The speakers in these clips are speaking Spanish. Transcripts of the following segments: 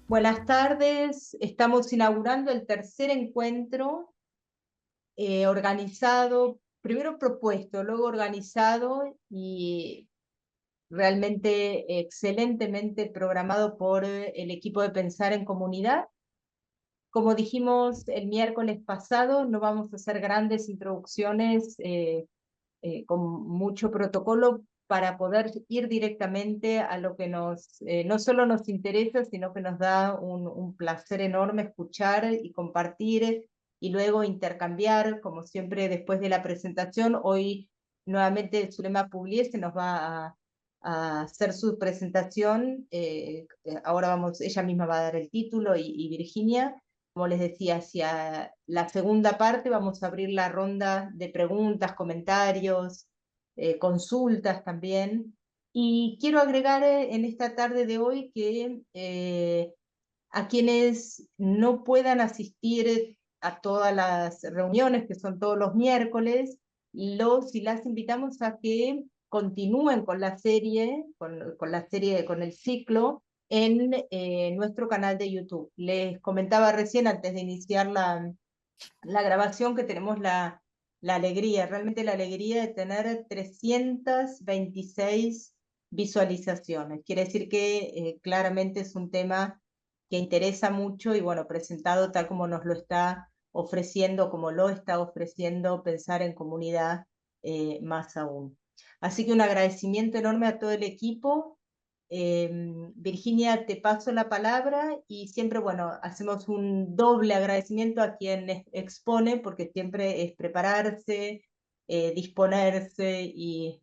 Buenas tardes, estamos inaugurando el tercer encuentro organizado, primero propuesto, luego organizado y realmente excelentemente programado por el equipo de Pensar en Comunidad. Como dijimos el miércoles pasado, no vamos a hacer grandes introducciones con mucho protocolo para poder ir directamente a lo que no solo nos interesa, sino que nos da un placer enorme escuchar y compartir y luego intercambiar, como siempre después de la presentación. Hoy nuevamente Zulema Pugliese nos va a hacer su presentación. Ahora ella misma va a dar el título y Virginia. Como les decía, hacia la segunda parte vamos a abrir la ronda de preguntas, comentarios, consultas también. Y quiero agregar en esta tarde de hoy que a quienes no puedan asistir a todas las reuniones, que son todos los miércoles, los y las invitamos a que continúen con la serie, con el ciclo, en nuestro canal de YouTube. Les comentaba recién, antes de iniciar la grabación, que tenemos la alegría, realmente la alegría de tener 326 visualizaciones. Quiere decir que claramente es un tema que interesa mucho y bueno, presentado tal como nos lo está ofreciendo, como lo está ofreciendo Pensar en Comunidad, más aún. Así que un agradecimiento enorme a todo el equipo. Virginia, te paso la palabra y siempre, bueno, hacemos un doble agradecimiento a quien expone, porque siempre es prepararse, disponerse y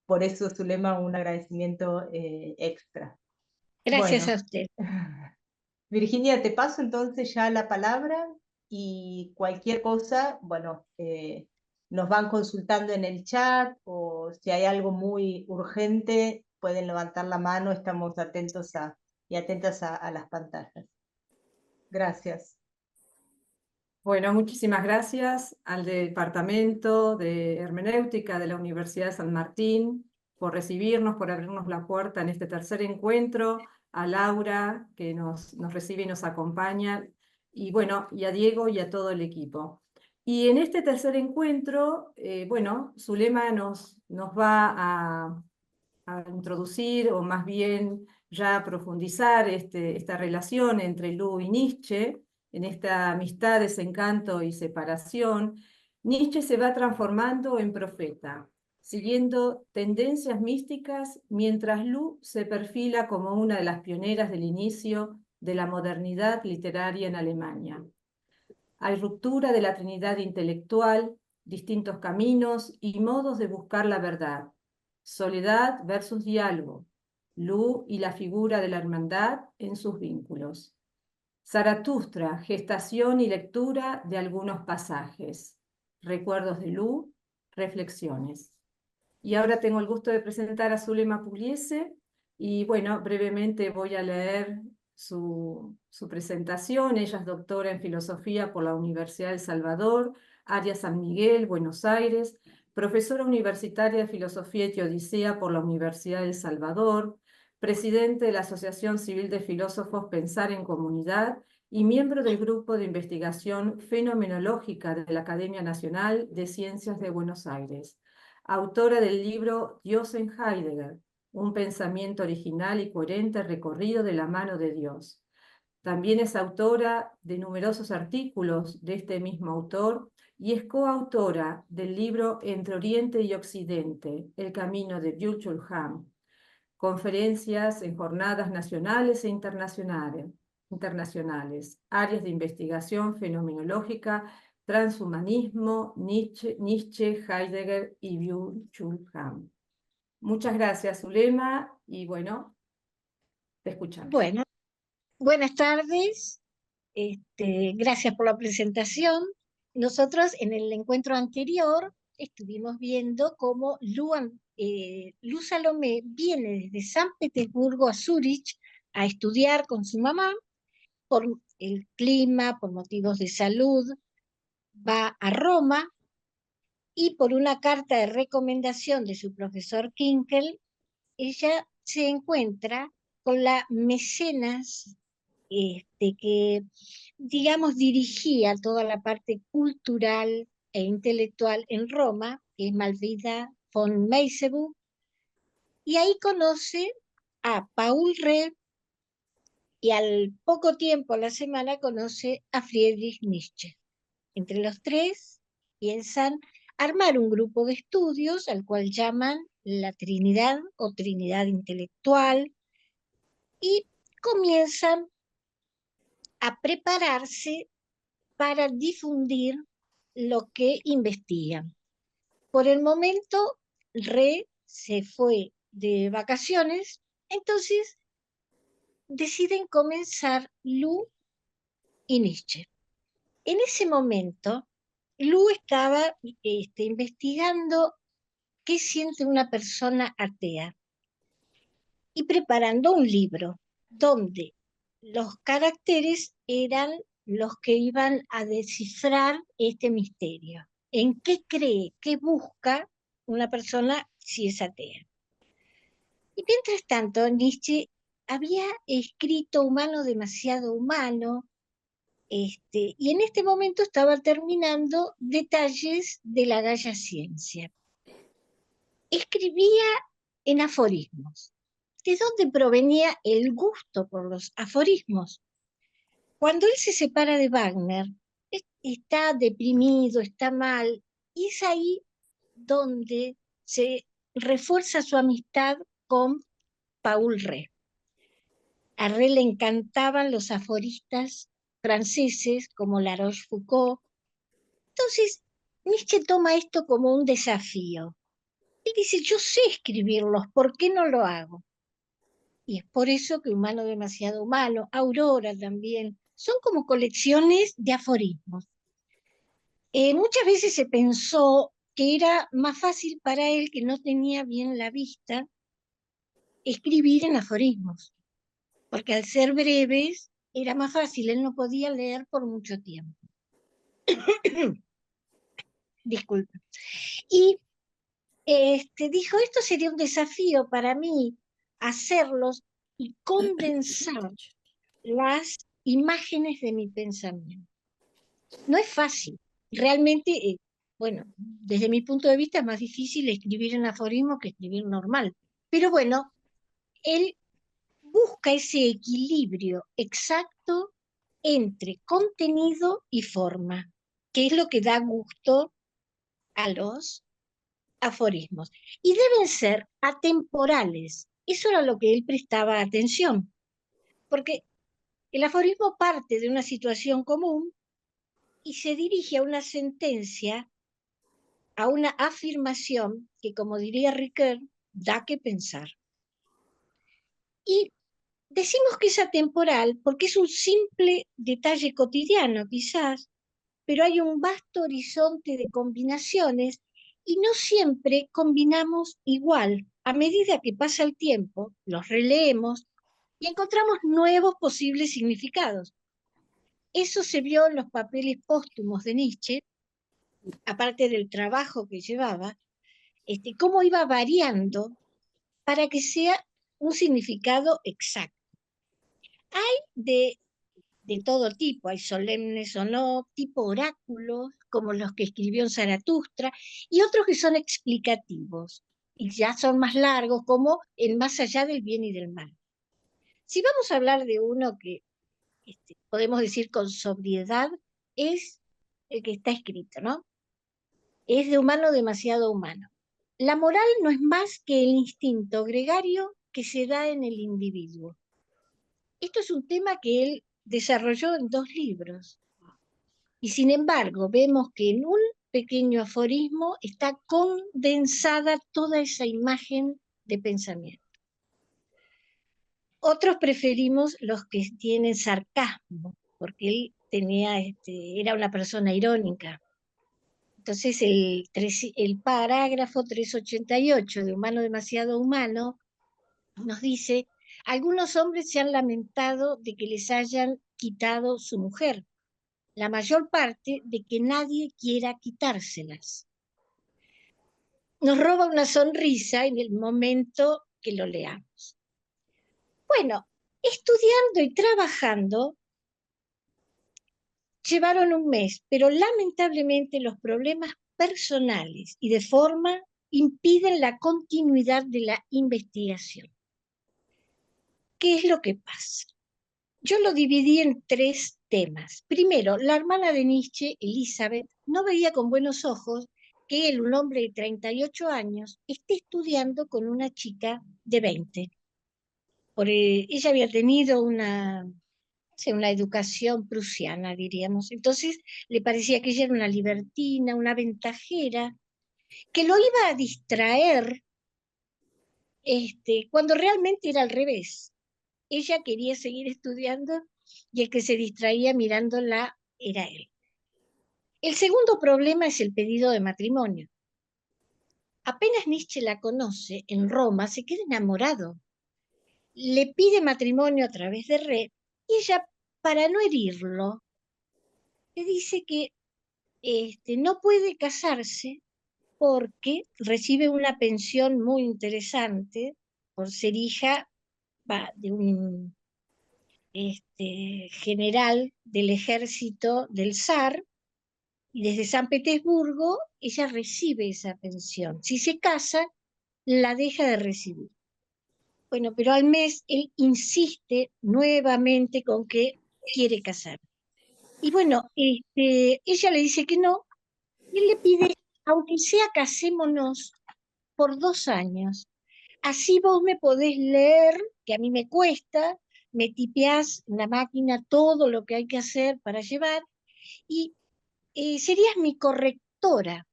por eso Zulema, un agradecimiento extra. Gracias a Bueno, usted. Virginia, te paso entonces ya la palabra y cualquier cosa, bueno, nos van consultando en el chat o si hay algo muy urgente, pueden levantar la mano, estamos atentos y atentas a las pantallas. Gracias. Bueno, muchísimas gracias al Departamento de Hermenéutica de la Universidad de San Martín por recibirnos, por abrirnos la puerta en este tercer encuentro, a Laura, que nos recibe y nos acompaña, y bueno, y a Diego y a todo el equipo. Y en este tercer encuentro, bueno, Zulema nos va a introducir, o más bien ya a profundizar esta relación entre Lu y Nietzsche, en esta amistad, desencanto y separación. Nietzsche se va transformando en profeta, siguiendo tendencias místicas, mientras Lu se perfila como una de las pioneras del inicio de la modernidad literaria en Alemania. Hay ruptura de la trinidad intelectual, distintos caminos y modos de buscar la verdad. Soledad versus diálogo. Lu y la figura de la hermandad en sus vínculos. Zaratustra, gestación y lectura de algunos pasajes. Recuerdos de Lu, reflexiones. Y ahora tengo el gusto de presentar a Zulema Pugliese y bueno, brevemente voy a leer su presentación. Ella es doctora en filosofía por la Universidad de El Salvador, área San Miguel, Buenos Aires, profesora universitaria de filosofía y teodicea por la Universidad de El Salvador, presidente de la Asociación Civil de Filósofos Pensar en Comunidad y miembro del Grupo de Investigación Fenomenológica de la Academia Nacional de Ciencias de Buenos Aires. Autora del libro Dios en Heidegger, un pensamiento original y coherente recorrido de la mano de Dios. También es autora de numerosos artículos de este mismo autor y es coautora del libro Entre Oriente y Occidente, El camino de Byung-Chul Han. Conferencias en jornadas nacionales e internacionales, áreas de investigación fenomenológica, transhumanismo, Nietzsche, Heidegger y Byung-Chul Han. Muchas gracias, Zulema, y bueno, te escuchamos. Bueno, buenas tardes. Gracias por la presentación. Nosotros en el encuentro anterior estuvimos viendo cómo Lu Salomé viene desde San Petersburgo a Zúrich a estudiar con su mamá por el clima, por motivos de salud, va a Roma y por una carta de recomendación de su profesor Kinkel, ella se encuentra con la mecenas que, digamos, dirigía toda la parte cultural e intelectual en Roma, que es Malvida von Meisebuch, y ahí conoce a Paul Ree y al poco tiempo, a la semana, conoce a Friedrich Nietzsche. Entre los tres piensan armar un grupo de estudios al cual llaman la Trinidad o Trinidad Intelectual y comienzan a prepararse para difundir lo que investigan. Por el momento, Re se fue de vacaciones, entonces deciden comenzar Lu y Nietzsche. En ese momento, Lu estaba investigando qué siente una persona atea y preparando un libro donde los caracteres eran los que iban a descifrar este misterio. ¿En qué cree, qué busca una persona si es atea? Y mientras tanto, Nietzsche había escrito Humano demasiado humano, y en este momento estaba terminando Detalles de la Gaya Ciencia. Escribía en aforismos. ¿De dónde provenía el gusto por los aforismos? Cuando él se separa de Wagner, está deprimido, está mal, y es ahí donde se refuerza su amistad con Paul Ree. A Ree le encantaban los aforistas franceses como La Rochefoucauld. Entonces, Nietzsche toma esto como un desafío. Él dice, yo sé escribirlos, ¿por qué no lo hago? Y es por eso que Humano demasiado humano, Aurora también, son como colecciones de aforismos. Muchas veces se pensó que era más fácil para él, que no tenía bien la vista, escribir en aforismos, porque al ser breves era más fácil, él no podía leer por mucho tiempo. Disculpa. Y dijo, esto sería un desafío para mí, hacerlos y condensar las imágenes de mi pensamiento. No es fácil. Realmente, bueno, desde mi punto de vista es más difícil escribir en aforismo que escribir normal. Pero bueno, él busca ese equilibrio exacto entre contenido y forma, que es lo que da gusto a los aforismos. Y deben ser atemporales. Eso era lo que él prestaba atención, porque el aforismo parte de una situación común y se dirige a una sentencia, a una afirmación que, como diría Ricoeur, da que pensar. Y decimos que es atemporal porque es un simple detalle cotidiano, quizás, pero hay un vasto horizonte de combinaciones y no siempre combinamos igual. A medida que pasa el tiempo, los releemos y encontramos nuevos posibles significados. Eso se vio en los papeles póstumos de Nietzsche, aparte del trabajo que llevaba, cómo iba variando para que sea un significado exacto. Hay de todo tipo, hay solemnes o no, tipo oráculos, como los que escribió en Zaratustra, y otros que son explicativos, y ya son más largos, como el más allá del bien y del mal. Si vamos a hablar de uno que podemos decir con sobriedad, es el que está escrito, ¿no? Es de humano demasiado humano. La moral no es más que el instinto gregario que se da en el individuo. Esto es un tema que él desarrolló en 2 libros. Y sin embargo, vemos que en un pequeño aforismo está condensada toda esa imagen de pensamiento. Otros preferimos los que tienen sarcasmo, porque él era una persona irónica. Entonces el parágrafo 388 de Humano demasiado humano nos dice, algunos hombres se han lamentado de que les hayan quitado su mujer, la mayor parte de que nadie quiera quitárselas. Nos roba una sonrisa en el momento que lo leamos. Bueno, estudiando y trabajando, llevaron un mes, pero lamentablemente los problemas personales y de forma impiden la continuidad de la investigación. ¿Qué es lo que pasa? Yo lo dividí en 3 temas. Primero, la hermana de Nietzsche, Elizabeth, no veía con buenos ojos que él, un hombre de 38 años, esté estudiando con una chica de 20. Ella había tenido una educación prusiana, diríamos. Entonces le parecía que ella era una libertina, una ventajera, que lo iba a distraer, cuando realmente era al revés. Ella quería seguir estudiando y el que se distraía mirándola era él. El segundo problema es el pedido de matrimonio. Apenas Nietzsche la conoce, en Roma se queda enamorado. Le pide matrimonio a través de Red y ella, para no herirlo, le dice que no puede casarse porque recibe una pensión muy interesante por ser hija de un general del ejército del zar, y desde San Petersburgo ella recibe esa pensión. Si se casa, la deja de recibir. Bueno, pero al mes él insiste nuevamente con que quiere casar. Y bueno, ella le dice que no, y él le pide, aunque sea casémonos por 2 años. Así vos me podés leer, que a mí me cuesta, me tipeás en la máquina todo lo que hay que hacer para llevar, y serías mi correctora.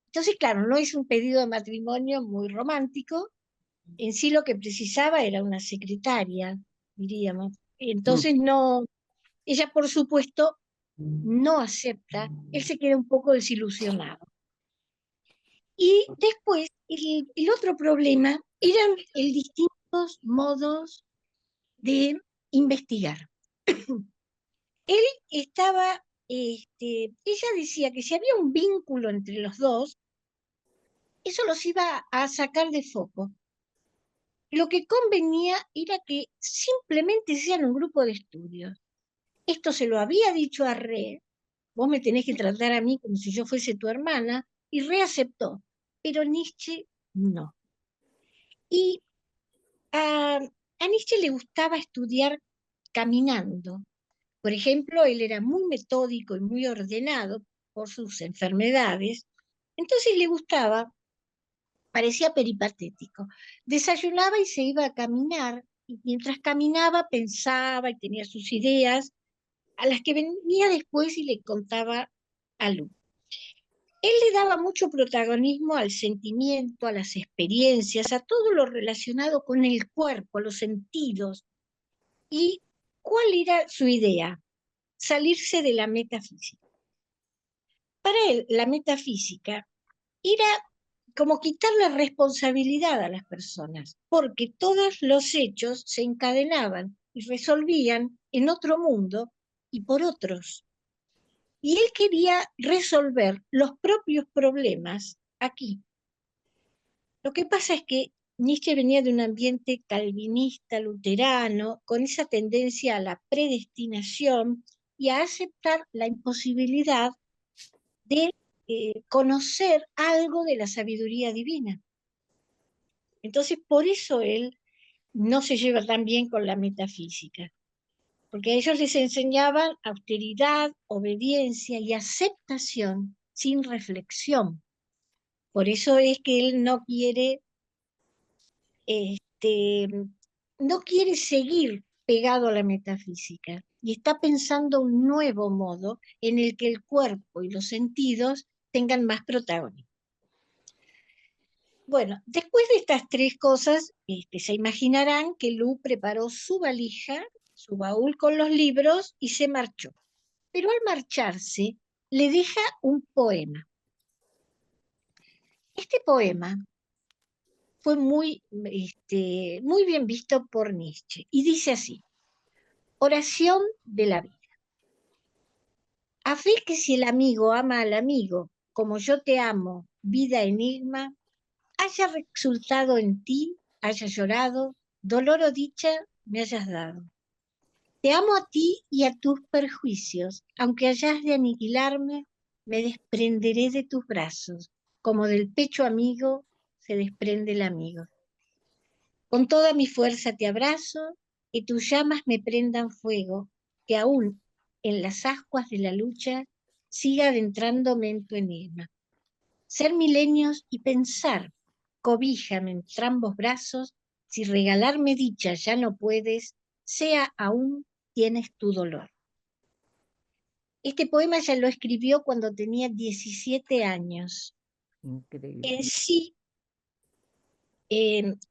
Entonces, claro, no es un pedido de matrimonio muy romántico, en sí lo que precisaba era una secretaria, diríamos. Entonces no, ella por supuesto no acepta, él se queda un poco desilusionado. Y después, el otro problema eran distintos modos de investigar. Él estaba, ella decía que si había un vínculo entre los dos, eso los iba a sacar de foco. Lo que convenía era que simplemente sean un grupo de estudios. Esto se lo había dicho a Re, vos me tenés que tratar a mí como si yo fuese tu hermana, y Re aceptó, pero Nietzsche no. Y a Nietzsche le gustaba estudiar caminando. Por ejemplo, él era muy metódico y muy ordenado por sus enfermedades, entonces le gustaba, parecía peripatético. Desayunaba y se iba a caminar, y mientras caminaba pensaba y tenía sus ideas, a las que venía después y le contaba a Lu. Él le daba mucho protagonismo al sentimiento, a las experiencias, a todo lo relacionado con el cuerpo, los sentidos. ¿Y cuál era su idea? Salirse de la metafísica. Para él, la metafísica era como quitarle responsabilidad a las personas, porque todos los hechos se encadenaban y resolvían en otro mundo y por otros. Y él quería resolver los propios problemas aquí. Lo que pasa es que Nietzsche venía de un ambiente calvinista, luterano, con esa tendencia a la predestinación y a aceptar la imposibilidad de conocer algo de la sabiduría divina. Entonces, por eso él no se lleva tan bien con la metafísica, porque a ellos les enseñaban austeridad, obediencia y aceptación sin reflexión. Por eso es que él este, no quiere seguir pegado a la metafísica y está pensando un nuevo modo en el que el cuerpo y los sentidos tengan más protagonismo. Bueno, después de estas 3 cosas, se imaginarán que Lu preparó su valija, su baúl con los libros y se marchó. Pero al marcharse, le deja un poema. Este poema fue muy bien visto por Nietzsche y dice así: oración de la vida. A fe que si el amigo ama al amigo, como yo te amo, vida enigma, haya resultado en ti, haya llorado, dolor o dicha me hayas dado. Te amo a ti y a tus perjuicios, aunque hayas de aniquilarme, me desprenderé de tus brazos, como del pecho amigo se desprende el amigo. Con toda mi fuerza te abrazo, y tus llamas me prendan fuego, que aún en las ascuas de la lucha siga adentrándome en tu enigma. Ser milenios y pensar, cobíjame entre ambos brazos, si regalarme dicha ya no puedes, sea aún tienes tu dolor. Este poema ya lo escribió cuando tenía 17 años. Increíble. En sí,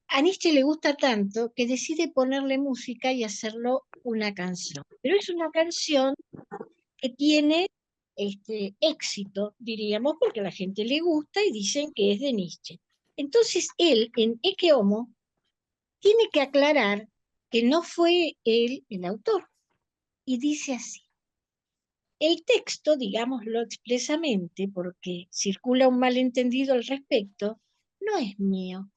a Nietzsche le gusta tanto que decide ponerle música y hacerlo una canción. Pero es una canción que tiene éxito, diríamos, porque a la gente le gusta y dicen que es de Nietzsche. Entonces él, en Ecce Homo, tiene que aclarar que no fue él el autor. Y dice así. El texto, digámoslo expresamente, porque circula un malentendido al respecto, no es mío.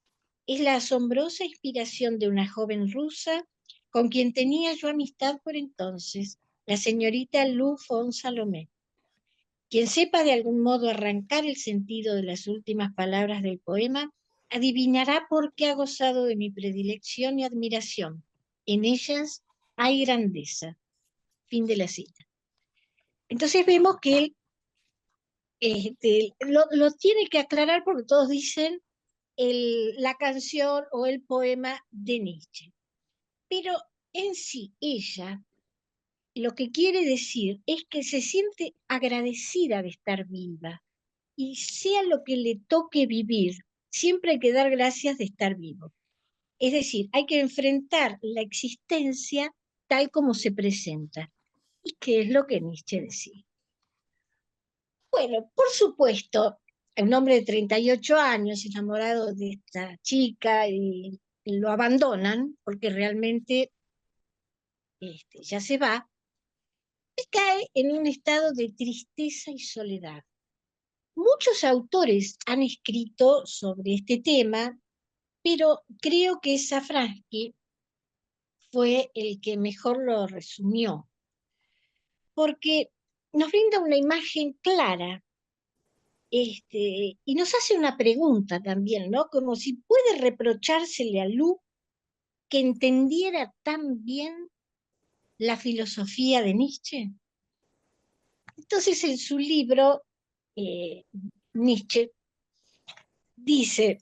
Es la asombrosa inspiración de una joven rusa con quien tenía yo amistad por entonces, la señorita Lou von Salomé. Quien sepa de algún modo arrancar el sentido de las últimas palabras del poema, adivinará por qué ha gozado de mi predilección y admiración. En ellas hay grandeza. Fin de la cita. Entonces vemos que él lo tiene que aclarar porque todos dicen la canción o el poema de Nietzsche. Pero en sí, ella lo que quiere decir es que se siente agradecida de estar viva y sea lo que le toque vivir, siempre hay que dar gracias de estar vivo. Es decir, hay que enfrentar la existencia tal como se presenta. ¿Y qué es lo que Nietzsche decía? Bueno, por supuesto, un hombre de 38 años, enamorado de esta chica, y lo abandonan porque realmente ya se va, y cae en un estado de tristeza y soledad. Muchos autores han escrito sobre este tema, pero creo que Safransky fue el que mejor lo resumió, porque nos brinda una imagen clara y nos hace una pregunta también, ¿no? Como si puede reprochársele a Lu que entendiera tan bien la filosofía de Nietzsche. Entonces, en su libro, Nietzsche dice,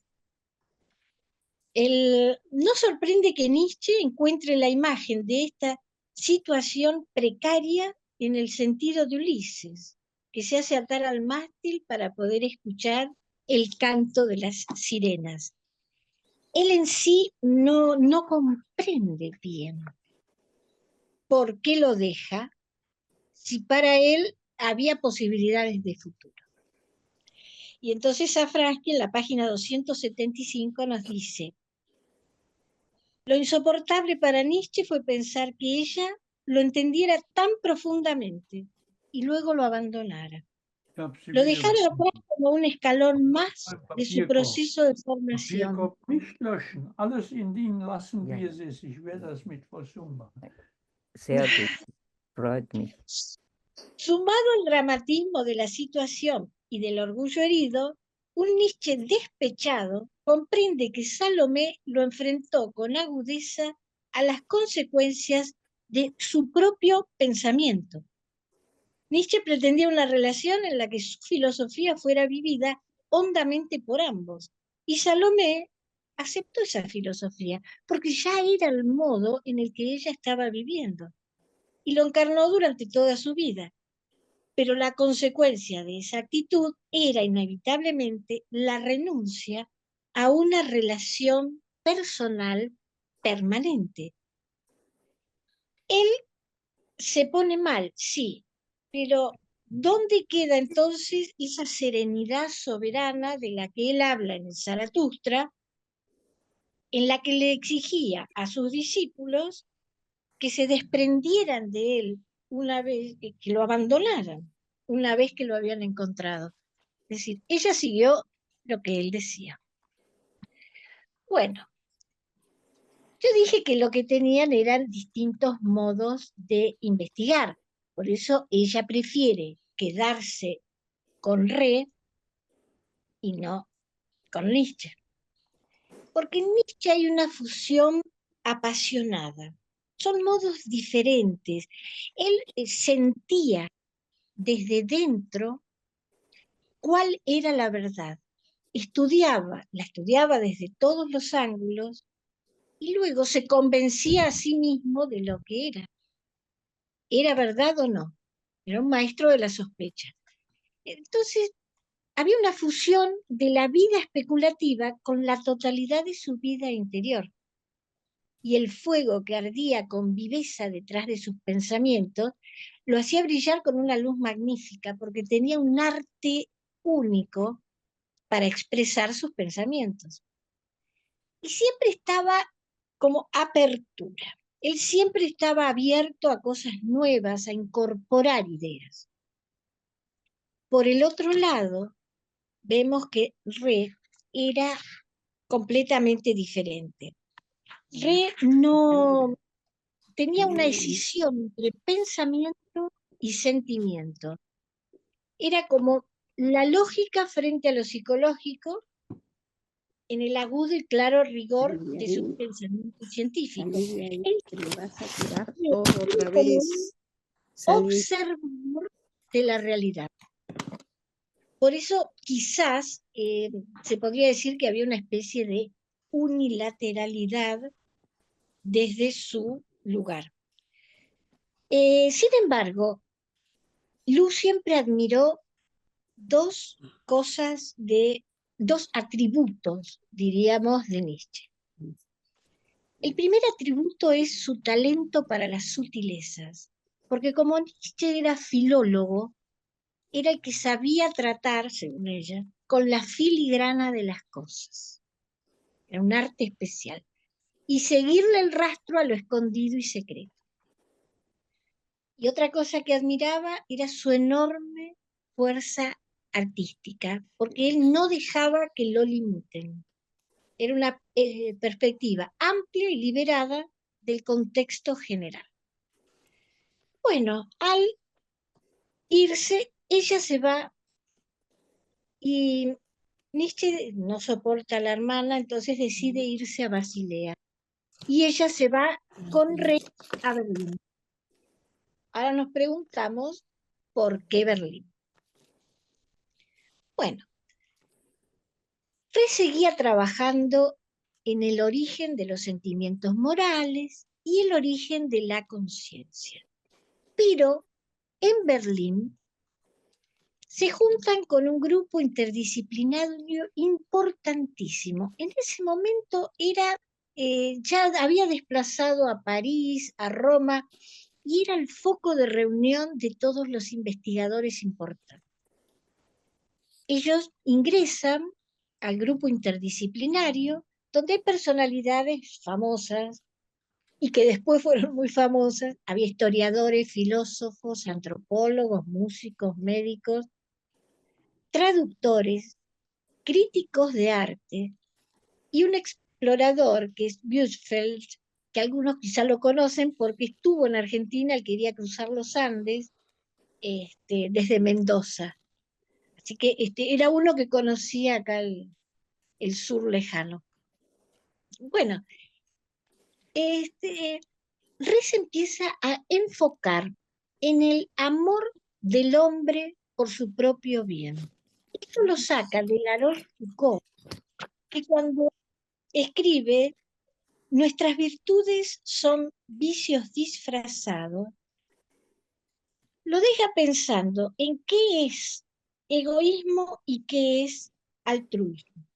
no sorprende que Nietzsche encuentre la imagen de esta situación precaria en el sentido de Ulises, que se hace atar al mástil para poder escuchar el canto de las sirenas. Él en sí no comprende bien por qué lo deja si para él había posibilidades de futuro. Y entonces Safransky en la página 275 nos dice, lo insoportable para Nietzsche fue pensar que ella lo entendiera tan profundamente y luego lo abandonara. Lo dejara atrás como un escalón más de su proceso de formación. Nicht löschen, alles in Ihnen lassen, Ja. wie es ist. Ich werde das mit Versum machen. Sehr gut. Freut mich. Sumado al dramatismo de la situación y del orgullo herido, un Nietzsche despechado comprende que Salomé lo enfrentó con agudeza a las consecuencias de su propio pensamiento. Nietzsche pretendía una relación en la que su filosofía fuera vivida hondamente por ambos, y Salomé aceptó esa filosofía, porque ya era el modo en el que ella estaba viviendo, y lo encarnó durante toda su vida. Pero la consecuencia de esa actitud era inevitablemente la renuncia a una relación personal permanente. Él se pone mal, sí, pero ¿dónde queda entonces esa serenidad soberana de la que él habla en el Zaratustra, en la que le exigía a sus discípulos que se desprendieran de él una vez que lo abandonaran? una vez que lo habían encontrado. Es decir, ella siguió lo que él decía. Bueno, yo dije que lo que tenían eran distintos modos de investigar. Por eso ella prefiere quedarse con Re y no con Nietzsche. Porque en Nietzsche hay una fusión apasionada. Son modos diferentes. Él sentía desde dentro cuál era la verdad. La estudiaba desde todos los ángulos y luego se convencía a sí mismo de lo que era. ¿Era verdad o no? Era un maestro de la sospecha. Entonces, había una fusión de la vida especulativa con la totalidad de su vida interior. Y el fuego que ardía con viveza detrás de sus pensamientos lo hacía brillar con una luz magnífica, porque tenía un arte único para expresar sus pensamientos. Y siempre estaba como apertura. Él siempre estaba abierto a cosas nuevas, a incorporar ideas. Por el otro lado, vemos que Re era completamente diferente. Re no tenía una escisión entre pensamiento y sentimiento. Era como la lógica frente a lo psicológico en el agudo y claro rigor de sus pensamientos científicos. Él Otra como un vez. Salí. observador de la realidad. Por eso quizás se podría decir que había una especie de unilateralidad desde su lugar. Sin embargo, Lu siempre admiró dos atributos, diríamos, de Nietzsche. El primer atributo es su talento para las sutilezas, porque como Nietzsche era filólogo, era el que sabía tratar, según ella, con la filigrana de las cosas. Era un arte especial. Y seguirle el rastro a lo escondido y secreto. Y otra cosa que admiraba era su enorme fuerza artística, porque él no dejaba que lo limiten. Era una perspectiva amplia y liberada del contexto general. Bueno, al irse, ella se va y Nietzsche no soporta a la hermana, entonces decide irse a Basilea. Y ella se va con Re a Berlín. Ahora nos preguntamos, ¿por qué Berlín? Bueno, Re seguía trabajando en el origen de los sentimientos morales y el origen de la conciencia. Pero en Berlín se juntan con un grupo interdisciplinario importantísimo. En ese momento ya había desplazado a París, a Roma, y era el foco de reunión de todos los investigadores importantes. Ellos ingresan al grupo interdisciplinario, donde hay personalidades famosas y que después fueron muy famosas. Había historiadores, filósofos, antropólogos, músicos, médicos, traductores, críticos de arte y un explorador que es Buchfeld, que algunos quizá lo conocen porque estuvo en Argentina, él quería cruzar los Andes desde Mendoza. Así que era uno que conocía acá el sur lejano. Bueno, Res empieza a enfocar en el amor del hombre por su propio bien. Esto lo saca de la Foucault, que cuando escribe nuestras virtudes son vicios disfrazados, lo deja pensando en qué es egoísmo y qué es altruismo.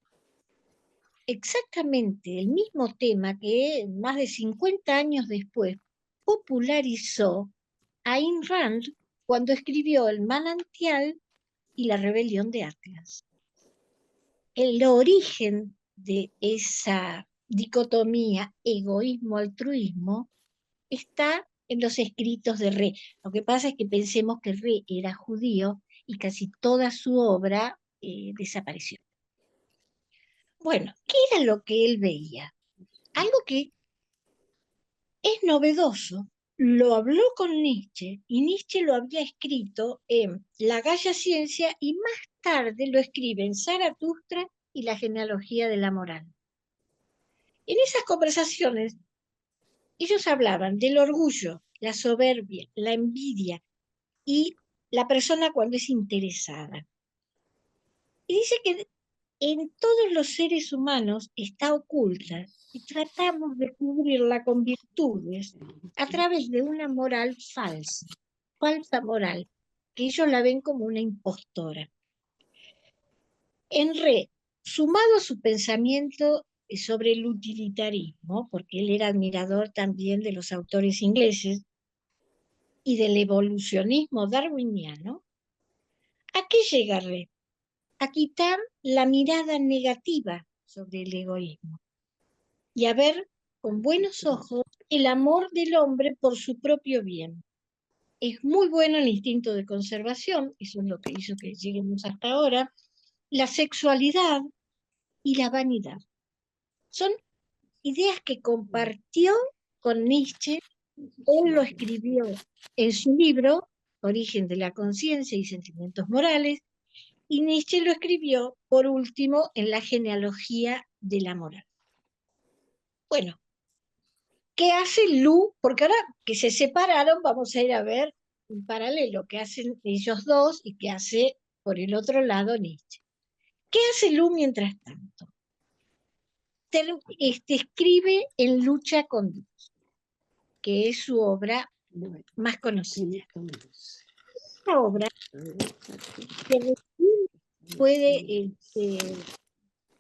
Exactamente el mismo tema que más de 50 años después popularizó Ayn Rand cuando escribió El manantial y la rebelión de Atlas. El origen de esa dicotomía egoísmo-altruismo está en los escritos de Re. Lo que pasa es que pensemos que Re era judío y casi toda su obra desapareció. Bueno, ¿qué era lo que él veía? Algo que es novedoso. Lo habló con Nietzsche y Nietzsche lo había escrito en La Gaya Ciencia y más tarde lo escribe en Zaratustra y la genealogía de la moral. En esas conversaciones ellos hablaban del orgullo, la soberbia, la envidia y la persona cuando es interesada. Y dice que en todos los seres humanos está oculta y tratamos de cubrirla con virtudes a través de una moral falsa moral, que ellos la ven como una impostora. Sumado a su pensamiento sobre el utilitarismo, porque él era admirador también de los autores ingleses, y del evolucionismo darwiniano, ¿a qué llega Re? A quitar la mirada negativa sobre el egoísmo y a ver con buenos ojos el amor del hombre por su propio bien. Es muy bueno el instinto de conservación, eso es lo que hizo que lleguemos hasta ahora, la sexualidad y la vanidad. Son ideas que compartió con Nietzsche. Él lo escribió en su libro Origen de la conciencia y sentimientos morales, y Nietzsche lo escribió, por último, en la genealogía de la moral. Bueno, ¿qué hace Lu? Porque ahora que se separaron, vamos a ir a ver en paralelo qué hacen ellos dos y qué hace por el otro lado Nietzsche. ¿Qué hace Lu mientras tanto? Escribe En lucha con Dios, que es su obra más conocida. Esta obra que puede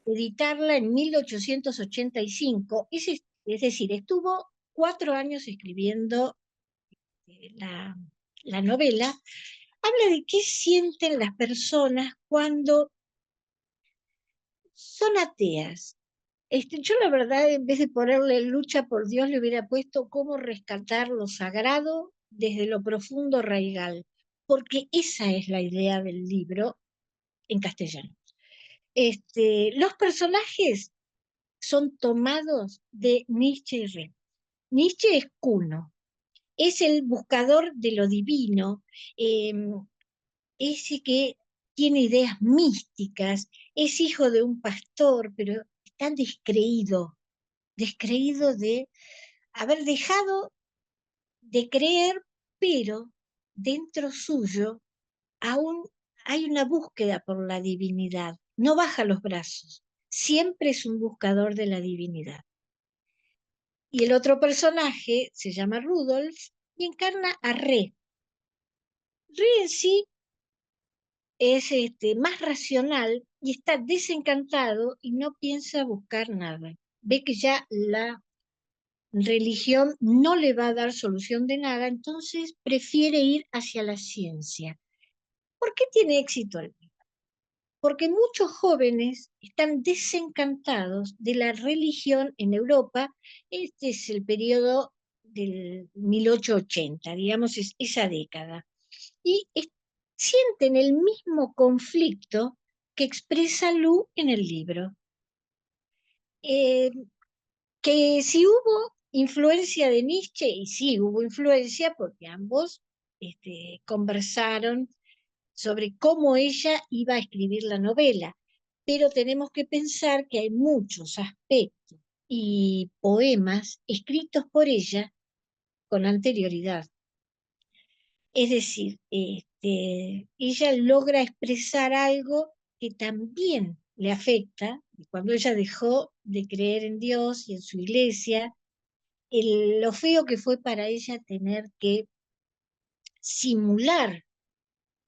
editarla en 1885, es decir, estuvo 4 años escribiendo la novela. Habla de qué sienten las personas cuando son ateas. Yo la verdad, en vez de ponerle lucha por Dios, le hubiera puesto cómo rescatar lo sagrado desde lo profundo raigal, porque esa es la idea del libro en castellano. Los personajes son tomados de Nietzsche y Re. Nietzsche es Kuno, es el buscador de lo divino, ese que tiene ideas místicas, es hijo de un pastor, pero está descreído de haber dejado de creer, pero dentro suyo aún hay una búsqueda por la divinidad. No baja los brazos, siempre es un buscador de la divinidad. Y el otro personaje se llama Rudolf y encarna a Re. Re en sí es más racional y está desencantado y no piensa buscar nada. Ve que ya la religión no le va a dar solución de nada, entonces prefiere ir hacia la ciencia. ¿Por qué tiene éxito el libro? Porque muchos jóvenes están desencantados de la religión en Europa. Este es el periodo del 1880, digamos, es esa década. Y sienten el mismo conflicto que expresa Lu en el libro. Que si hubo influencia de Nietzsche, y sí hubo influencia porque ambos conversaron sobre cómo ella iba a escribir la novela, pero tenemos que pensar que hay muchos aspectos y poemas escritos por ella con anterioridad. Es decir, ella logra expresar algo que también le afecta, cuando ella dejó de creer en Dios y en su iglesia, lo feo que fue para ella tener que simular.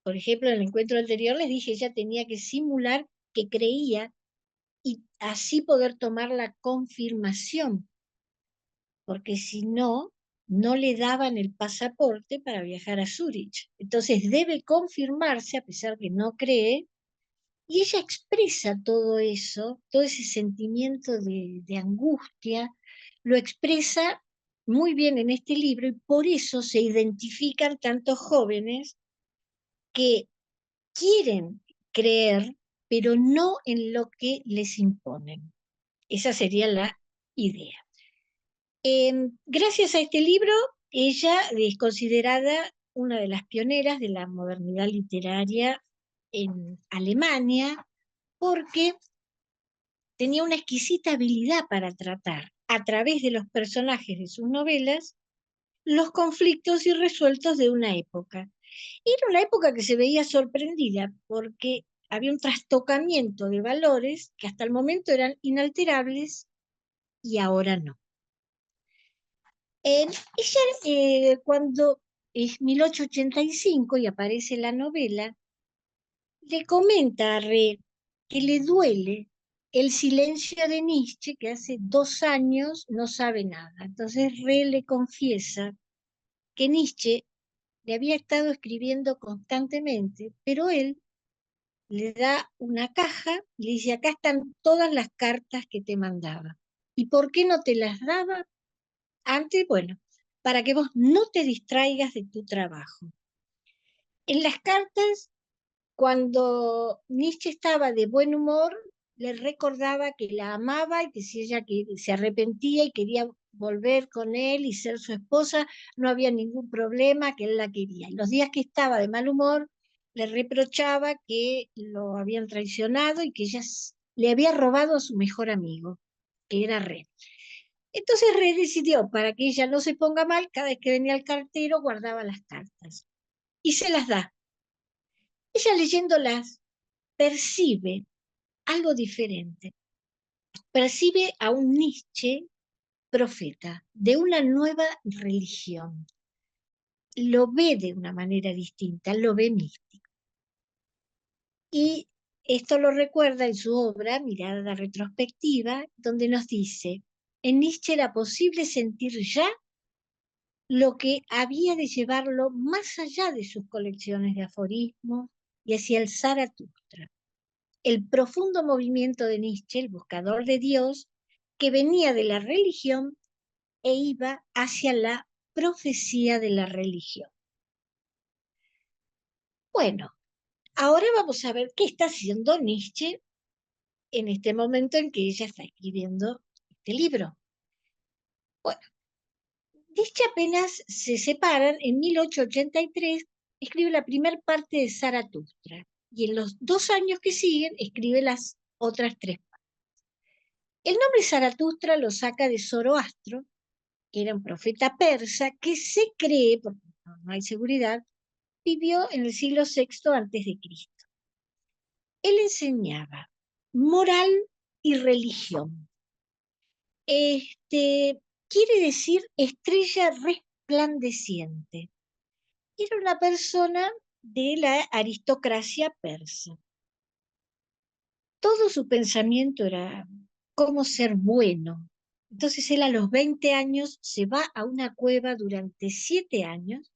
Por ejemplo, en el encuentro anterior les dije, ella tenía que simular que creía y así poder tomar la confirmación, porque si no, no le daban el pasaporte para viajar a Zúrich. Entonces debe confirmarse a pesar que no cree, y ella expresa todo eso, todo ese sentimiento de angustia, lo expresa muy bien en este libro, y por eso se identifican tantos jóvenes que quieren creer, pero no en lo que les imponen. Esa sería la idea. Gracias a este libro, ella es considerada una de las pioneras de la modernidad literaria en Alemania, porque tenía una exquisita habilidad para tratar, a través de los personajes de sus novelas, los conflictos irresueltos de una época. Era una época que se veía sorprendida porque había un trastocamiento de valores que hasta el momento eran inalterables y ahora no. Ella, cuando es 1885 y aparece la novela, le comenta a Re que le duele el silencio de Nietzsche, que hace 2 años no sabe nada. Entonces Re le confiesa que Nietzsche le había estado escribiendo constantemente, pero él le da una caja y le dice, acá están todas las cartas que te mandaba. ¿Y por qué no te las daba antes? Bueno, para que vos no te distraigas de tu trabajo. En las cartas, cuando Nietzsche estaba de buen humor, le recordaba que la amaba y que si ella se arrepentía y quería volver con él y ser su esposa, no había ningún problema, que él la quería. Y los días que estaba de mal humor, le reprochaba que lo habían traicionado y que ella le había robado a su mejor amigo, que era Red. Entonces Red decidió, para que ella no se ponga mal, cada vez que venía el cartero guardaba las cartas y se las da. Ella leyéndolas percibe algo diferente. Percibe a un Nietzsche profeta de una nueva religión. Lo ve de una manera distinta, lo ve místico. Y esto lo recuerda en su obra Mirada Retrospectiva, donde nos dice, en Nietzsche era posible sentir ya lo que había de llevarlo más allá de sus colecciones de aforismos y hacia el Zaratustra. El profundo movimiento de Nietzsche, el buscador de Dios, que venía de la religión e iba hacia la profecía de la religión. Bueno, ahora vamos a ver qué está haciendo Nietzsche en este momento en que ella está escribiendo este libro. Bueno, Nietzsche apenas se separan, en 1883 escribe la primera parte de Zaratustra y en los 2 años que siguen escribe las otras 3 partes. El nombre Zaratustra lo saca de Zoroastro, que era un profeta persa que se cree, porque no hay seguridad, vivió en el siglo VI a.C. Él enseñaba moral y religión. Quiere decir estrella resplandeciente. Era una persona de la aristocracia persa. Todo su pensamiento era cómo ser bueno. Entonces él a los 20 años se va a una cueva durante 7 años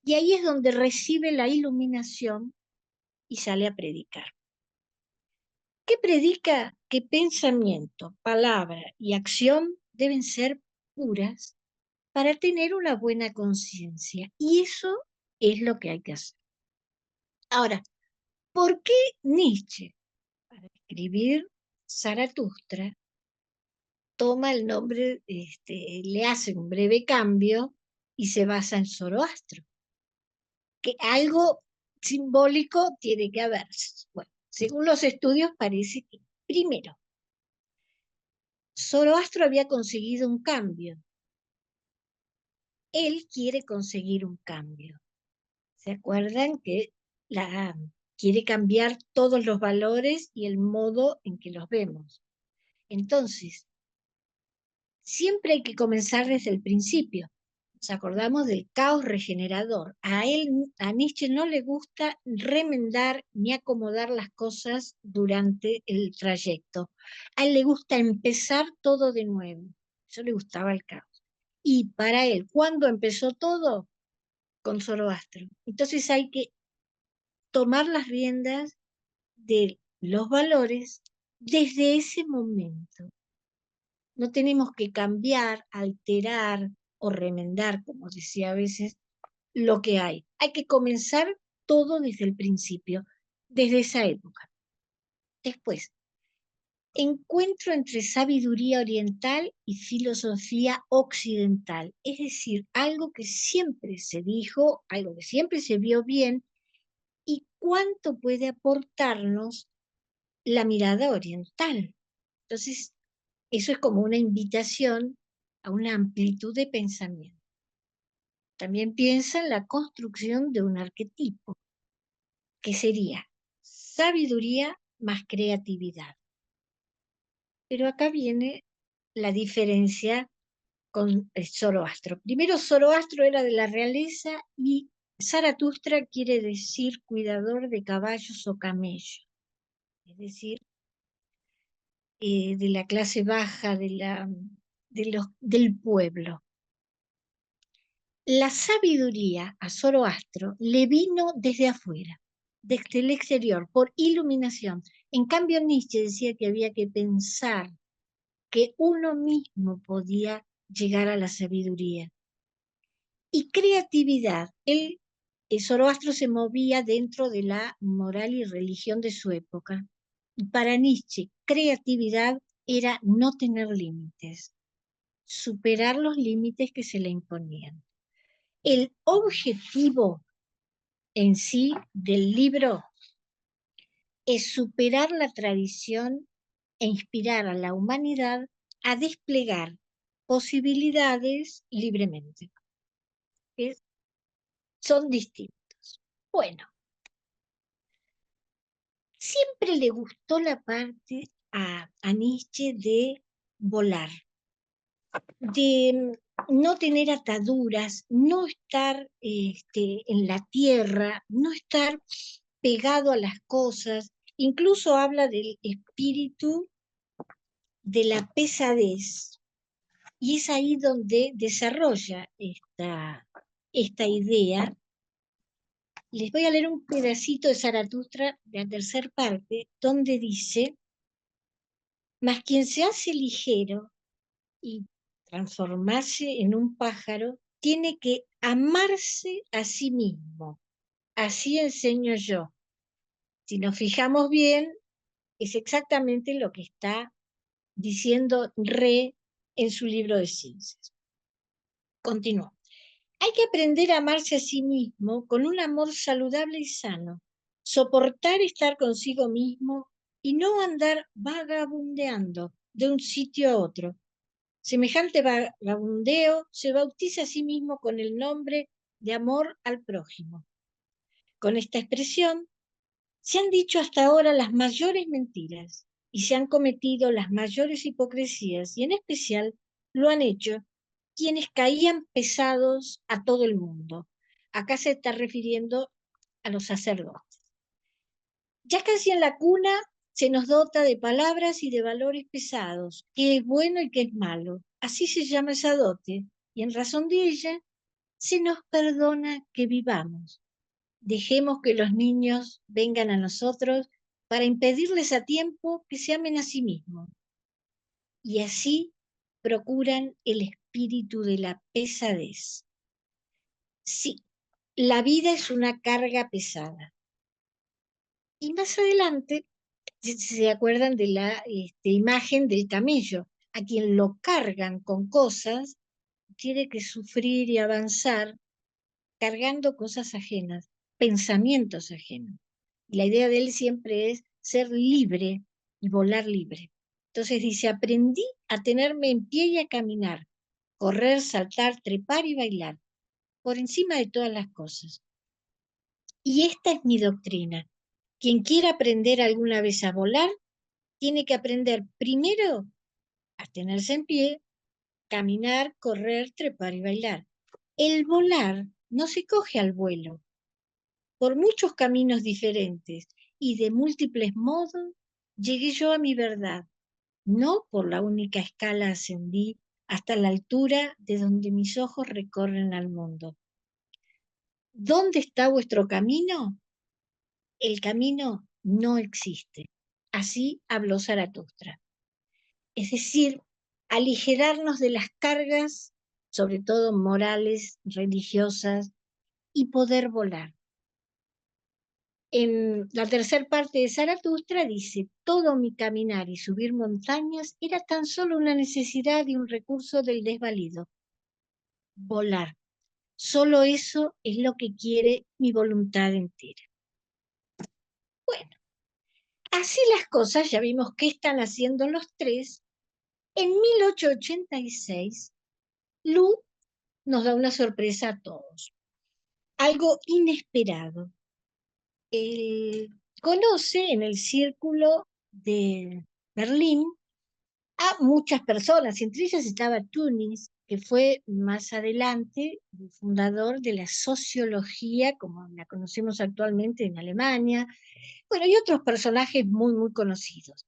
y ahí es donde recibe la iluminación y sale a predicar. ¿Qué predica? Que pensamiento, palabra y acción deben ser puras para tener una buena conciencia. Y eso es lo que hay que hacer. Ahora, ¿por qué Nietzsche, para escribir Zaratustra, toma el nombre, le hace un breve cambio y se basa en Zoroastro? Que algo simbólico tiene que haber. Bueno, según los estudios parece que, primero, Zoroastro había conseguido un cambio. Él quiere conseguir un cambio. ¿Se acuerdan que quiere cambiar todos los valores y el modo en que los vemos? Entonces, siempre hay que comenzar desde el principio. Nos acordamos del caos regenerador. A Nietzsche no le gusta remendar ni acomodar las cosas durante el trayecto. A él le gusta empezar todo de nuevo. Eso le gustaba el caos. Y para él, ¿cuándo empezó todo? Con Zoroastro. Entonces hay que tomar las riendas de los valores desde ese momento. No tenemos que cambiar, alterar o remendar, como decía a veces, lo que hay. Hay que comenzar todo desde el principio. desde esa época. Después, encuentro entre sabiduría oriental y filosofía occidental, es decir, algo que siempre se dijo, algo que siempre se vio bien, y cuánto puede aportarnos la mirada oriental. Entonces, eso es como una invitación a una amplitud de pensamiento. También piensa en la construcción de un arquetipo, que sería sabiduría más creatividad. Pero acá viene la diferencia con Zoroastro. Primero, Zoroastro era de la realeza y Zaratustra quiere decir cuidador de caballos o camellos, es decir, de la clase baja del pueblo. La sabiduría a Zoroastro le vino desde afuera, desde el exterior, por iluminación. En cambio, Nietzsche decía que había que pensar que uno mismo podía llegar a la sabiduría. Y creatividad. Zoroastro se movía dentro de la moral y religión de su época. Y para Nietzsche, creatividad era no tener límites, superar los límites que se le imponían. El objetivo en sí del libro es superar la tradición e inspirar a la humanidad a desplegar posibilidades libremente. Son distintos. Bueno, siempre le gustó la parte a Nietzsche de volar, de no tener ataduras, no estar en la tierra, no estar pegado a las cosas. Incluso habla del espíritu de la pesadez. Y es ahí donde desarrolla esta idea. Les voy a leer un pedacito de Zaratustra, de la tercera parte, donde dice: mas quien se hace ligero y transformarse en un pájaro, tiene que amarse a sí mismo. Así enseño yo. Si nos fijamos bien, es exactamente lo que está diciendo Re en su libro de ciencias. Continúa. Hay que aprender a amarse a sí mismo con un amor saludable y sano, soportar estar consigo mismo y no andar vagabundeando de un sitio a otro. Semejante vagabundeo se bautiza a sí mismo con el nombre de amor al prójimo. Con esta expresión se han dicho hasta ahora las mayores mentiras y se han cometido las mayores hipocresías, y en especial lo han hecho quienes caían pesados a todo el mundo. Acá se está refiriendo a los sacerdotes. Ya casi en la cuna se nos dota de palabras y de valores pesados, qué es bueno y qué es malo. Así se llama esa dote, y en razón de ella se nos perdona que vivamos. Dejemos que los niños vengan a nosotros para impedirles a tiempo que se amen a sí mismos. Y así procuran el espíritu de la pesadez. Sí, la vida es una carga pesada. Y más adelante, si se acuerdan de la imagen del camello, a quien lo cargan con cosas, tiene que sufrir y avanzar cargando cosas ajenas, pensamientos ajenos. Y la idea de él siempre es ser libre y volar libre. Entonces dice: aprendí a tenerme en pie y a caminar, correr, saltar, trepar y bailar, por encima de todas las cosas. Y esta es mi doctrina. Quien quiera aprender alguna vez a volar, tiene que aprender primero a tenerse en pie, caminar, correr, trepar y bailar. El volar no se coge al vuelo. Por muchos caminos diferentes y de múltiples modos, llegué yo a mi verdad. No por la única escala ascendí hasta la altura de donde mis ojos recorren al mundo. ¿Dónde está vuestro camino? El camino no existe. Así habló Zaratustra. Es decir, aligerarnos de las cargas, sobre todo morales, religiosas, y poder volar. En la tercera parte de Zaratustra dice, todo mi caminar y subir montañas era tan solo una necesidad y un recurso del desvalido. Volar. Solo eso es lo que quiere mi voluntad entera. Bueno, así las cosas, ya vimos qué están haciendo los tres. En 1886, Lu nos da una sorpresa a todos. Algo inesperado. Él conoce en el círculo de Berlín a muchas personas, entre ellas estaba Tunis, que fue más adelante el fundador de la sociología, como la conocemos actualmente en Alemania, bueno, y otros personajes muy, muy conocidos.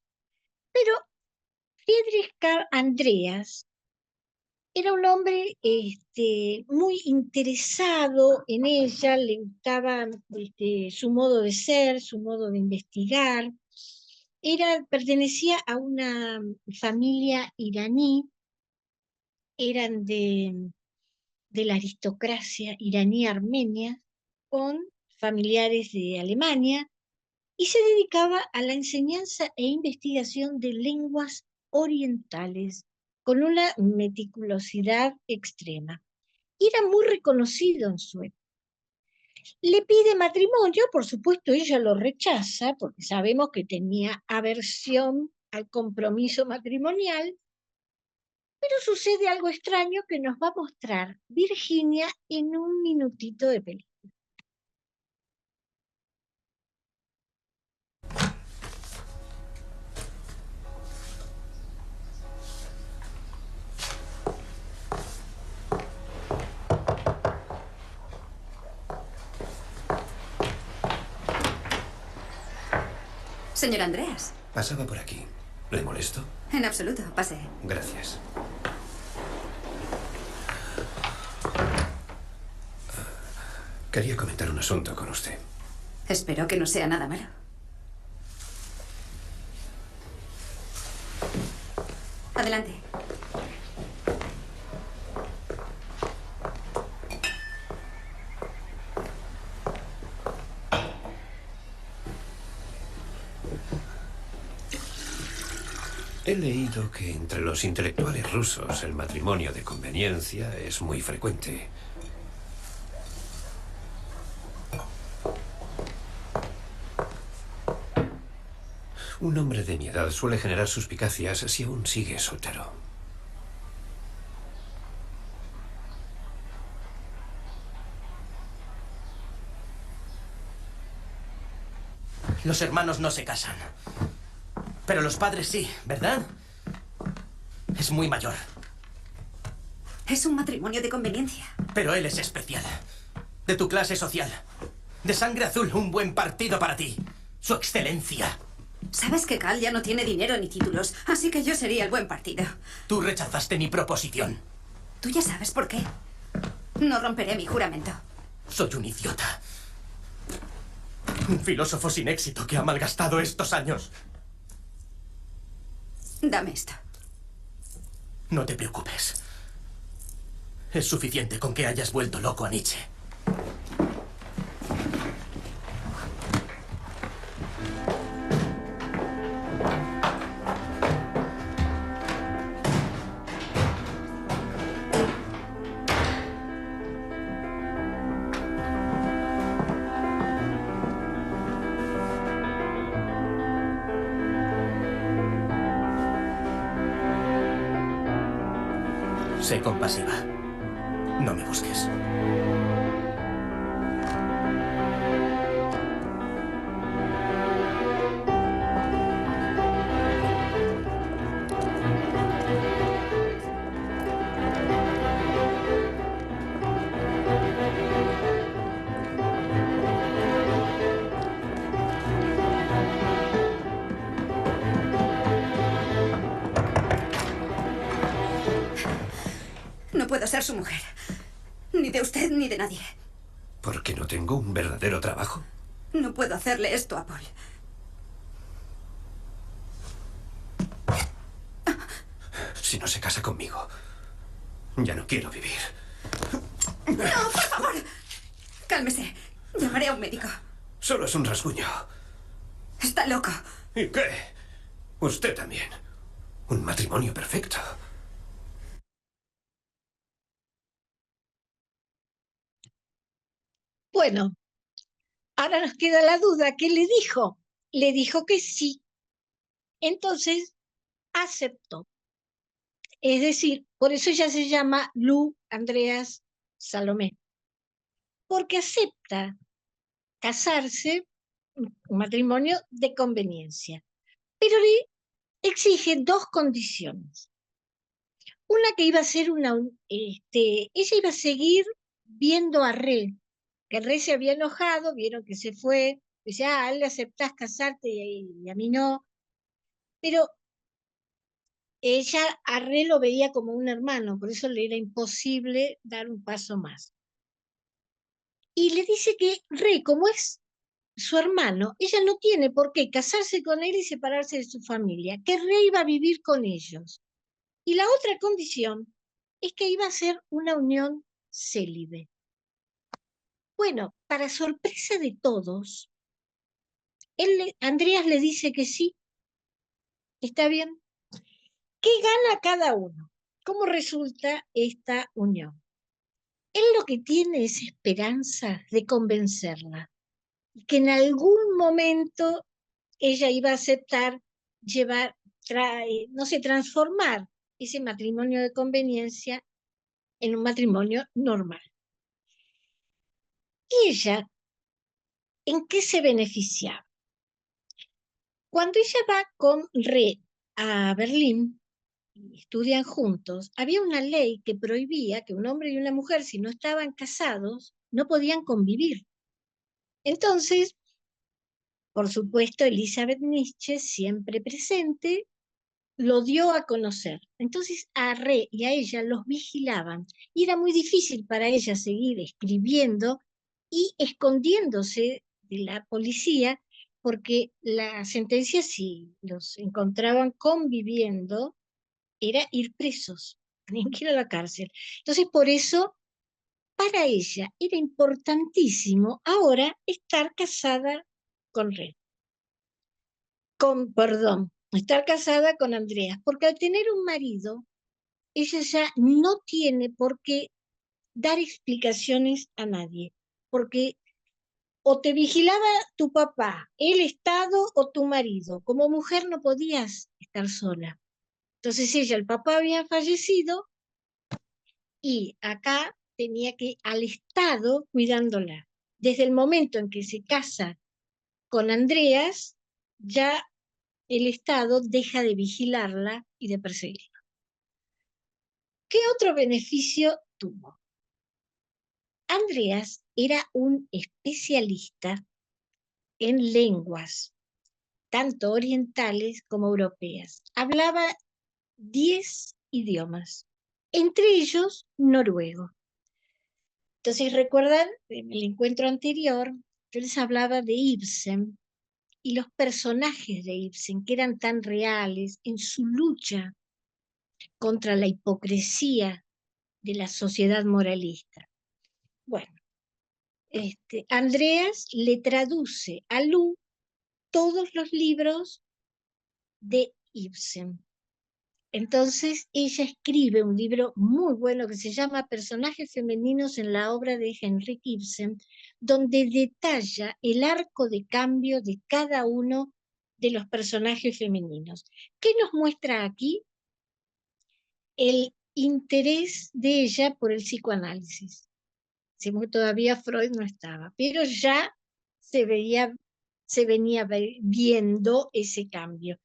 Pero Friedrich Karl Andreas era un hombre muy interesado en ella, le gustaba su modo de ser, su modo de investigar. Pertenecía a una familia iraní, eran de la aristocracia iraní-armenia, con familiares de Alemania, y se dedicaba a la enseñanza e investigación de lenguas orientales, con una meticulosidad extrema. Y era muy reconocido en su época. Le pide matrimonio, por supuesto ella lo rechaza, porque sabemos que tenía aversión al compromiso matrimonial, pero sucede algo extraño que nos va a mostrar Virginia en un minutito de película. Señor Andreas. Pasaba por aquí. ¿Le molesto? En absoluto, pase. Gracias. Quería comentar un asunto con usted. Espero que no sea nada malo. Adelante. He leído que entre los intelectuales rusos el matrimonio de conveniencia es muy frecuente. Un hombre de mi edad suele generar suspicacias si aún sigue soltero. Los hermanos no se casan. Pero los padres sí, ¿verdad? Es muy mayor. Es un matrimonio de conveniencia. Pero él es especial. De tu clase social. De sangre azul, un buen partido para ti. Su excelencia. Sabes que Cal ya no tiene dinero ni títulos, así que yo sería el buen partido. Tú rechazaste mi proposición. Tú ya sabes por qué. No romperé mi juramento. Soy un idiota. Un filósofo sin éxito que ha malgastado estos años. Dame esto. No te preocupes. Es suficiente con que hayas vuelto loco a Nietzsche. Sé compasiva. No me busques. No puedo ser su mujer. Ni de usted ni de nadie. ¿Por qué no tengo un verdadero trabajo? No puedo hacerle esto a Paul. Si no se casa conmigo, ya no quiero vivir. ¡No, por favor! Cálmese. Llamaré a un médico. Solo es un rasguño. Está loco. ¿Y qué? Usted también. Un matrimonio perfecto. Bueno, ahora nos queda la duda. ¿Qué le dijo? Le dijo que sí. Entonces aceptó. Es decir, por eso ella se llama Lu Andreas Salomé. Porque acepta casarse, un matrimonio de conveniencia. Pero le exige dos condiciones. Una que iba a ser ella iba a seguir viendo a Re, que Re se había enojado, vieron que se fue, dice, a él le aceptás casarte y a mí no, pero ella a Re lo veía como un hermano, por eso le era imposible dar un paso más. Y le dice que Re, como es su hermano, ella no tiene por qué casarse con él y separarse de su familia, que Re iba a vivir con ellos. Y la otra condición es que iba a ser una unión célibe. Bueno, para sorpresa de todos, Andreas le dice que sí, está bien. ¿Qué gana cada uno? ¿Cómo resulta esta unión? Él lo que tiene es esperanza de convencerla, que en algún momento ella iba a aceptar transformar ese matrimonio de conveniencia en un matrimonio normal. ¿Y ella en qué se beneficiaba? Cuando ella va con Re a Berlín, y estudian juntos, había una ley que prohibía que un hombre y una mujer, si no estaban casados, no podían convivir. Entonces, por supuesto, Elizabeth Nietzsche, siempre presente, lo dio a conocer. Entonces a Re y a ella los vigilaban y era muy difícil para ella seguir escribiendo y escondiéndose de la policía porque la sentencia, si los encontraban conviviendo, era ir presos, tenían que ir a la cárcel. Entonces por eso para ella era importantísimo ahora estar casada con Re. Estar casada con Andreas, porque al tener un marido, ella ya no tiene por qué dar explicaciones a nadie, porque o te vigilaba tu papá, el Estado o tu marido. Como mujer no podías estar sola. Entonces el papá había fallecido y acá tenía que al Estado cuidándola. Desde el momento en que se casa con Andreas, ya el Estado deja de vigilarla y de perseguirla. ¿Qué otro beneficio tuvo? Andreas era un especialista en lenguas, tanto orientales como europeas. Hablaba 10 idiomas, entre ellos noruego. Entonces, recuerdan, en el encuentro anterior, yo les hablaba de Ibsen y los personajes de Ibsen, que eran tan reales en su lucha contra la hipocresía de la sociedad moralista. Bueno, Andreas le traduce a Lu todos los libros de Ibsen. Entonces ella escribe un libro muy bueno que se llama Personajes femeninos en la obra de Henrik Ibsen, donde detalla el arco de cambio de cada uno de los personajes femeninos. ¿Qué nos muestra aquí? El interés de ella por el psicoanálisis. Todavía Freud no estaba, pero ya se venía viendo ese cambio.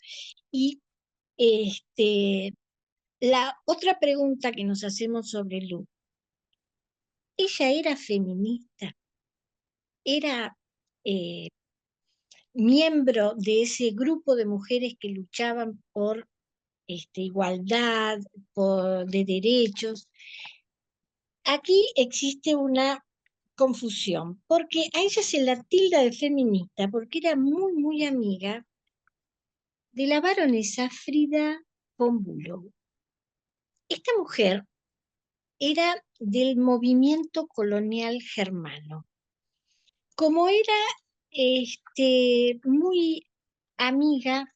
Y la otra pregunta que nos hacemos sobre Lu, ella era feminista, era miembro de ese grupo de mujeres que luchaban por igualdad, de derechos. Aquí existe una confusión, porque a ella se la tilda de feminista, porque era muy, muy amiga de la baronesa Frida von Bülow. Esta mujer era del movimiento colonial germano. Como era muy amiga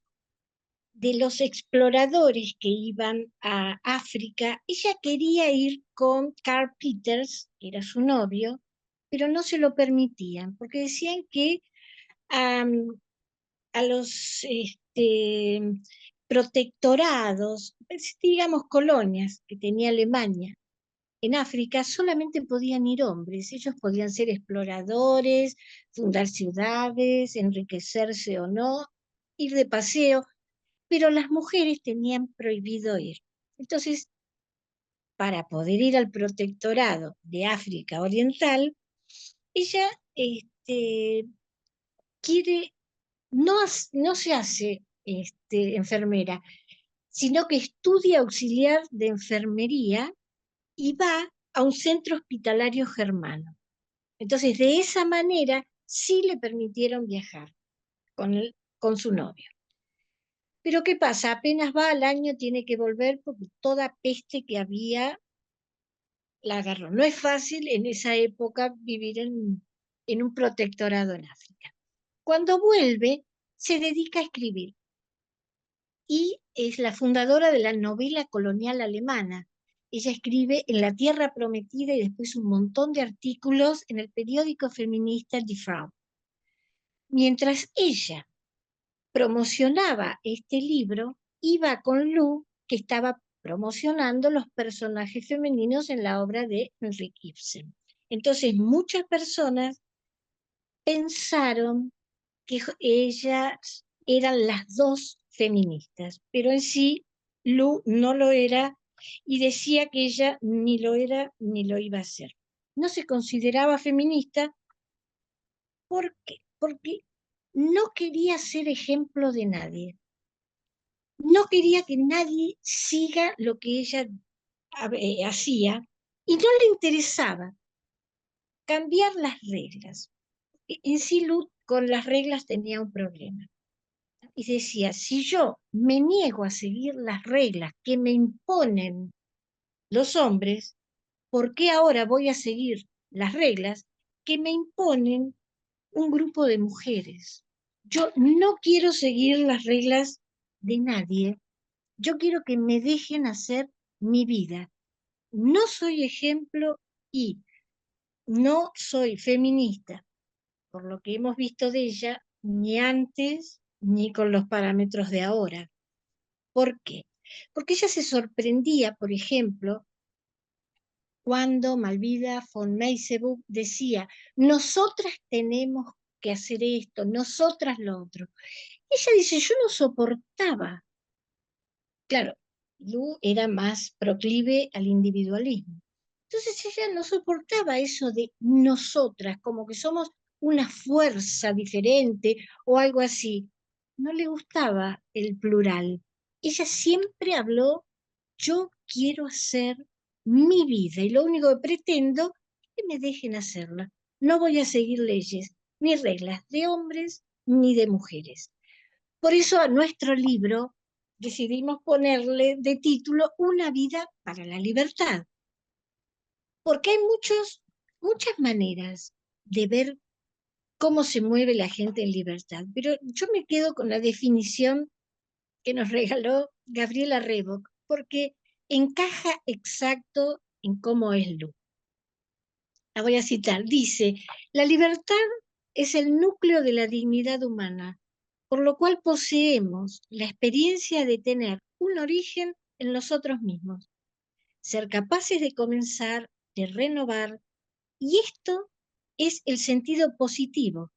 de los exploradores que iban a África. Ella quería ir con Carl Peters, que era su novio, pero no se lo permitían, porque decían que a los protectorados, digamos colonias que tenía Alemania en África, solamente podían ir hombres. Ellos podían ser exploradores, fundar ciudades, enriquecerse o no, ir de paseo, pero las mujeres tenían prohibido ir. Entonces, para poder ir al protectorado de África Oriental, ella quiere, no se hace enfermera, sino que estudia auxiliar de enfermería y va a un centro hospitalario germano. Entonces, de esa manera, sí le permitieron viajar con su novio. Pero ¿qué pasa? Apenas va al año, tiene que volver porque toda peste que había la agarró. No es fácil en esa época vivir en un protectorado en África. Cuando vuelve, se dedica a escribir y es la fundadora de la novela colonial alemana. Ella escribe en La Tierra Prometida y después un montón de artículos en el periódico feminista Die Frau. Mientras ella promocionaba este libro, iba con Lu, que estaba promocionando los personajes femeninos en la obra de Henrik Ibsen. Entonces muchas personas pensaron que ellas eran las dos feministas, pero en sí Lu no lo era y decía que ella ni lo era ni lo iba a hacer. No se consideraba feminista. ¿Por qué? Porque no quería ser ejemplo de nadie. No quería que nadie siga lo que ella hacía y no le interesaba cambiar las reglas. En sí, Lu con las reglas tenía un problema. Y decía, si yo me niego a seguir las reglas que me imponen los hombres, ¿por qué ahora voy a seguir las reglas que me imponen un grupo de mujeres? Yo no quiero seguir las reglas de nadie. Yo quiero que me dejen hacer mi vida. No soy ejemplo y no soy feminista, por lo que hemos visto de ella, ni antes ni con los parámetros de ahora. ¿Por qué? Porque ella se sorprendía, por ejemplo, cuando Malvida von Meisebuch decía, nosotras tenemos que hacer esto, nosotras lo otro. Ella dice, yo no soportaba. Claro, Lu era más proclive al individualismo. Entonces ella no soportaba eso de nosotras, como que somos una fuerza diferente o algo así. No le gustaba el plural. Ella siempre habló, yo quiero hacer mi vida y lo único que pretendo es que me dejen hacerla. No voy a seguir leyes ni reglas de hombres ni de mujeres. Por eso a nuestro libro decidimos ponerle de título Una vida para la libertad. Porque hay muchas maneras de ver cómo se mueve la gente en libertad, pero yo me quedo con la definición que nos regaló Gabriela Revok, porque encaja exacto en cómo es Lu. La voy a citar. Dice, la libertad es el núcleo de la dignidad humana, por lo cual poseemos la experiencia de tener un origen en nosotros mismos, ser capaces de comenzar, de renovar, y esto es el sentido positivo,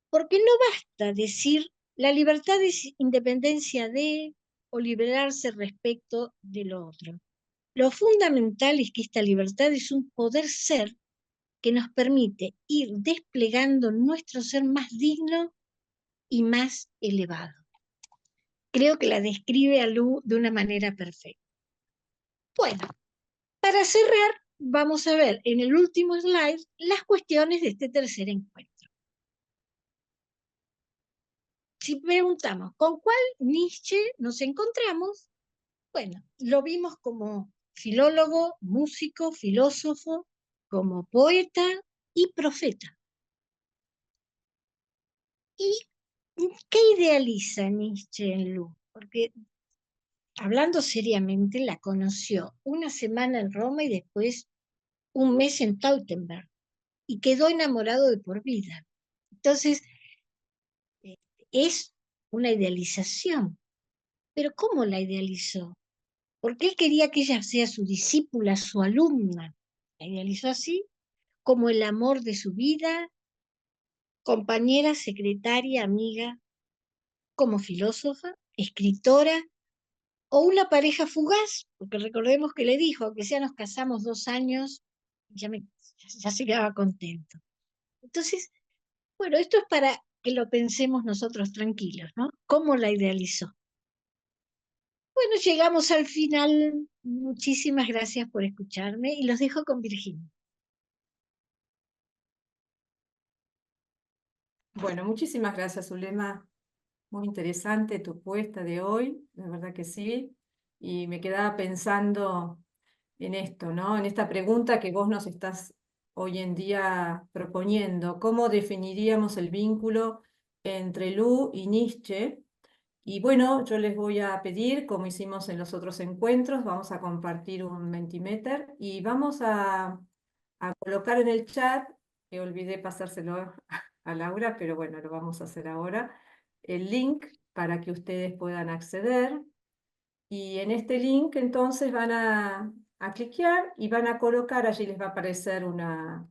porque no basta decir la libertad es independencia de o liberarse respecto de lo otro. Lo fundamental es que esta libertad es un poder ser que nos permite ir desplegando nuestro ser más digno y más elevado. Creo que la describe a Lu de una manera perfecta. Bueno, para cerrar, vamos a ver en el último slide las cuestiones de este tercer encuentro. Si preguntamos, ¿con cuál Nietzsche nos encontramos? Bueno, lo vimos como filólogo, músico, filósofo, como poeta y profeta. ¿Y qué idealiza Nietzsche en Lu? Porque hablando seriamente, la conoció una semana en Roma y después un mes en Tautenberg y quedó enamorado de por vida. Entonces, eh, es una idealización. Pero ¿cómo la idealizó? Porque él quería que ella sea su discípula, su alumna. La idealizó así, como el amor de su vida, compañera, secretaria, amiga, como filósofa, escritora o una pareja fugaz, porque recordemos que le dijo que ya nos casamos 2 años, ya se quedaba contento. Entonces, bueno, esto es para que lo pensemos nosotros tranquilos, ¿no? ¿Cómo la idealizó? Bueno, llegamos al final. Muchísimas gracias por escucharme y los dejo con Virginia. Bueno, muchísimas gracias, Zulema. Muy interesante tu puesta de hoy, la verdad que sí. Y me quedaba pensando en esto, ¿no? En esta pregunta que vos nos estás hoy en día proponiendo. ¿Cómo definiríamos el vínculo entre Lu y Nietzsche? Y bueno, yo les voy a pedir, como hicimos en los otros encuentros, vamos a compartir un Mentimeter y vamos a colocar en el chat, que olvidé pasárselo a Laura, pero bueno, lo vamos a hacer ahora, el link para que ustedes puedan acceder. Y en este link entonces van a cliquear y van a colocar, allí les va a aparecer una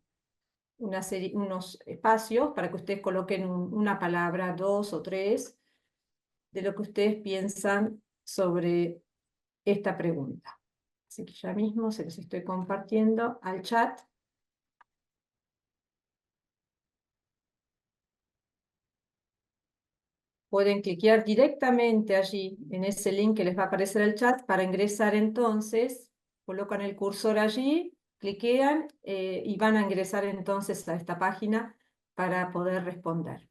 serie, unos espacios para que ustedes coloquen una palabra, dos o tres, de lo que ustedes piensan sobre esta pregunta. Así que ya mismo se los estoy compartiendo al chat. Pueden cliquear directamente allí en ese link que les va a aparecer el chat para ingresar entonces, colocan el cursor allí, cliquean y van a ingresar entonces a esta página para poder responder.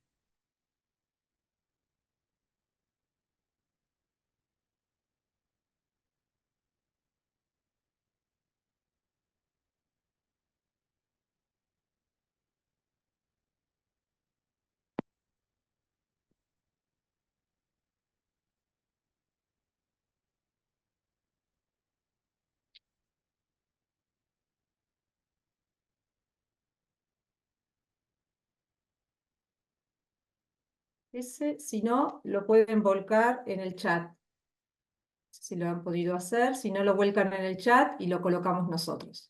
Ese, si no, lo pueden volcar en el chat. Si lo han podido hacer, si no lo vuelcan en el chat y lo colocamos nosotros.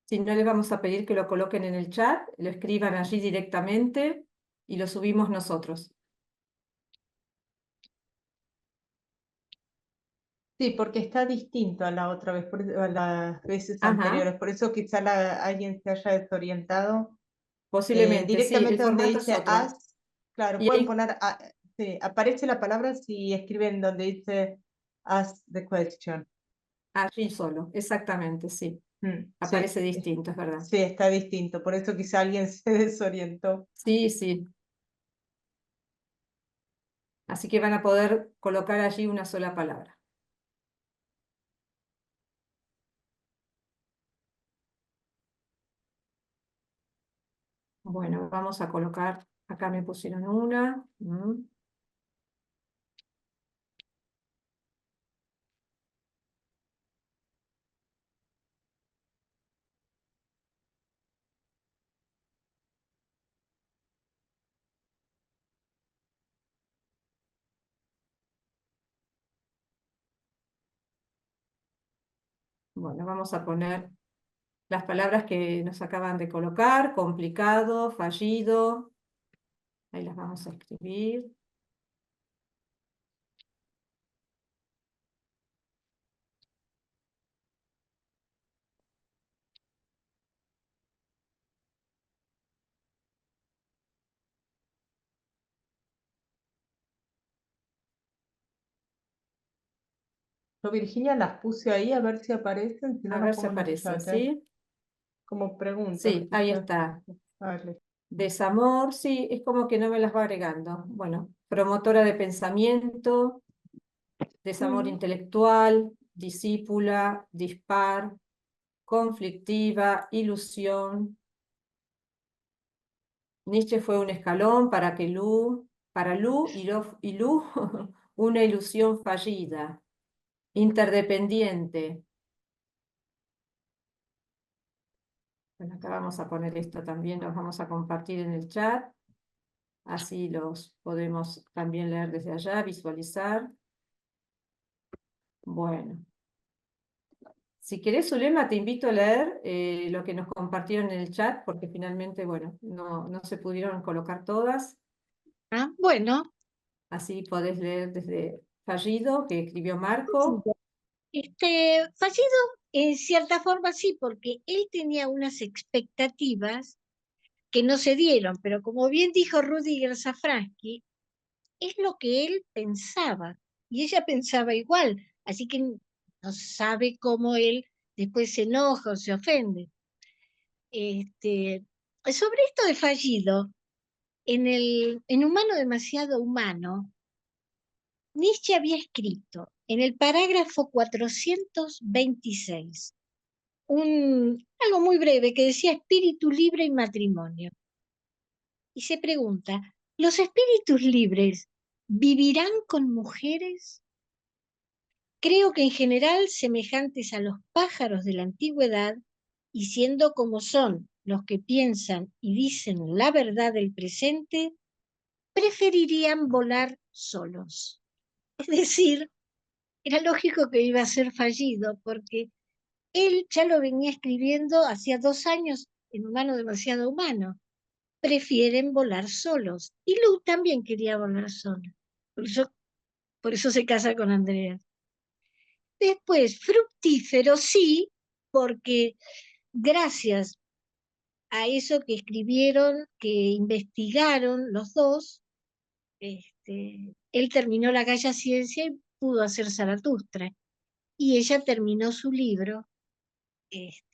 Si no, les vamos a pedir que lo coloquen en el chat, lo escriban allí directamente y lo subimos nosotros. Sí, porque está distinto a la otra vez, a las veces Ajá, anteriores. Por eso quizá alguien se haya desorientado. posiblemente, sí, el Directamente donde formato es dice otro. as, claro, Y pueden ahí, poner, sí, aparece la palabra si escriben donde dice ask the question. allí solo, exactamente, sí. Sí, Aparece distinto, es verdad. sí, está distinto. Por eso quizá alguien se desorientó. Sí, sí. Así que van a poder colocar allí una sola palabra. Bueno, vamos a colocar, acá me pusieron una. Bueno, vamos a poner las palabras que nos acaban de colocar: complicado, fallido. Ahí las vamos a escribir. Yo, Virginia, las puse ahí a ver si aparecen, si no A las ver si pongo en el aparecen, chat, ¿eh? ¿sí? Como preguntas, Sí, ahí quizás. está. Dale. Desamor, sí, es como que no me las va agregando. Bueno, promotora de pensamiento, desamor intelectual, discípula, dispar, conflictiva, ilusión. Nietzsche fue un escalón para Lu y Lu, una ilusión fallida, interdependiente. Bueno, acá vamos a poner esto también, los vamos a compartir en el chat, así los podemos también leer desde allá, visualizar. Bueno. Si querés, Zulema, te invito a leer lo que nos compartieron en el chat, porque finalmente, bueno, no se pudieron colocar todas. Ah, bueno, Así podés leer desde Fallido, que escribió Marco. fallido en cierta forma sí, porque él tenía unas expectativas que no se dieron, pero como bien dijo Rudiger Safransky, es lo que él pensaba, y ella pensaba igual, así que no sabe cómo él después se enoja o se ofende. Sobre esto de fallido, en Humano demasiado humano, Nietzsche había escrito en el parágrafo 426 algo muy breve que decía espíritu libre y matrimonio. Y se pregunta, ¿los espíritus libres vivirán con mujeres? Creo que en general semejantes a los pájaros de la antigüedad, y siendo como son los que piensan y dicen la verdad del presente, preferirían volar solos. Es decir, era lógico que iba a ser fallido, porque él ya lo venía escribiendo hacía 2 años en Humano demasiado humano. Prefieren volar solos. Y Lu también quería volar sola. Por eso se casa con Andrea. Después, fructífero sí, porque gracias a eso que escribieron, que investigaron los dos, él terminó la Galla Ciencia y pudo hacer Zaratustra. Y ella terminó su libro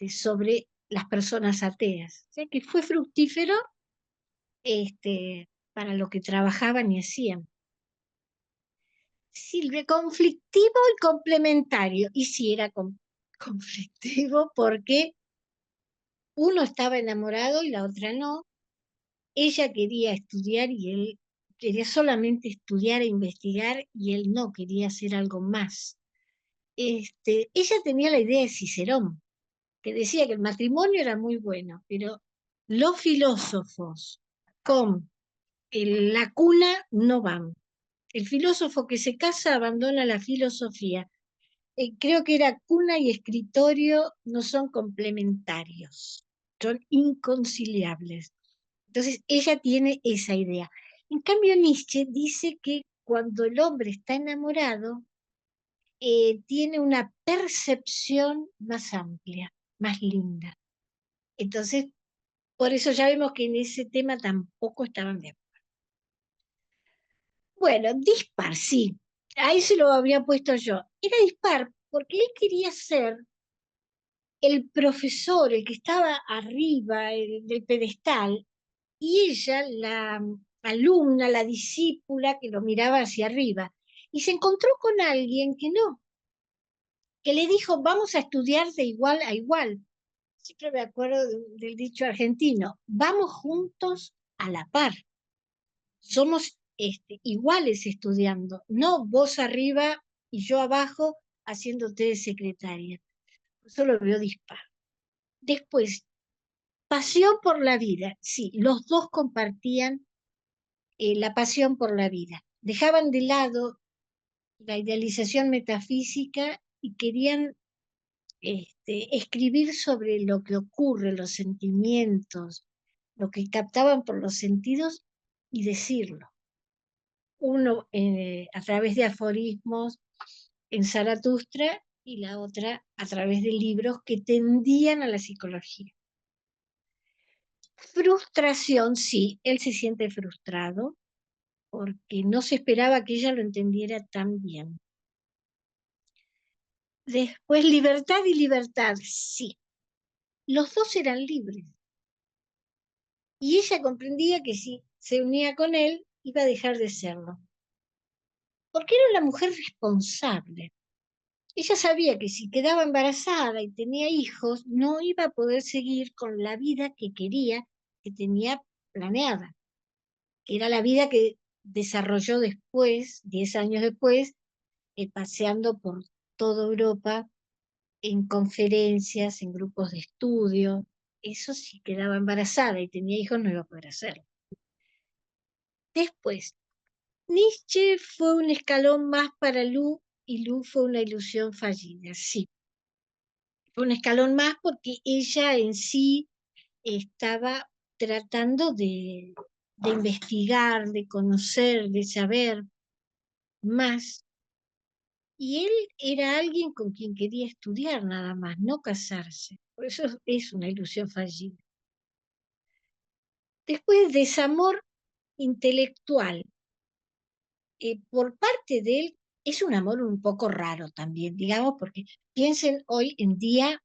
sobre las personas ateas. O sea que fue fructífero para lo que trabajaban y hacían. Silvia, conflictivo y complementario. Y sí, era conflictivo porque uno estaba enamorado y la otra no. Ella quería estudiar y él quería solamente estudiar e investigar y él no quería hacer algo más. Ella tenía la idea de Cicerón, que decía que el matrimonio era muy bueno, pero los filósofos con la cuna no van. El filósofo que se casa abandona la filosofía. Creo que era cuna y escritorio no son complementarios, son inconciliables. Entonces ella tiene esa idea. En cambio Nietzsche dice que cuando el hombre está enamorado, tiene una percepción más amplia, más linda. Entonces, por eso ya vemos que en ese tema tampoco estaban de acuerdo. Bueno, dispar, sí. Ahí se lo había puesto yo. Era dispar porque él quería ser el profesor, el que estaba arriba del pedestal, y ella, la alumna, la discípula que lo miraba hacia arriba. Y se encontró con alguien que no, que le dijo, vamos a estudiar de igual a igual. Siempre me acuerdo del dicho argentino, vamos juntos a la par. Somos iguales estudiando, no vos arriba y yo abajo haciéndote de secretaria. Eso lo veo dispar. Después, pasión por la vida. Sí, los dos compartían la pasión por la vida. Dejaban de lado la idealización metafísica y querían escribir sobre lo que ocurre, los sentimientos, lo que captaban por los sentidos y decirlo. Uno a través de aforismos en Zaratustra y la otra a través de libros que tendían a la psicología. Frustración, sí, él se siente frustrado porque no se esperaba que ella lo entendiera tan bien. Después libertad y libertad, sí. Los dos eran libres. Y ella comprendía que si se unía con él, iba a dejar de serlo. Porque era una mujer responsable. Ella sabía que si quedaba embarazada y tenía hijos, no iba a poder seguir con la vida que quería, que tenía planeada, que era la vida que desarrolló después, 10 años después, paseando por toda Europa en conferencias, en grupos de estudio. Eso si quedaba embarazada y tenía hijos no iba a poder hacerlo. Después, Nietzsche fue un escalón más para Lu y Lu fue una ilusión fallida, sí. Fue un escalón más porque ella en sí estaba tratando de investigar, de conocer, de saber más. Y él era alguien con quien quería estudiar nada más, no casarse. Por eso es una ilusión fallida. Después, desamor intelectual. Por parte de él, es un amor un poco raro también, digamos, porque piensen hoy en día,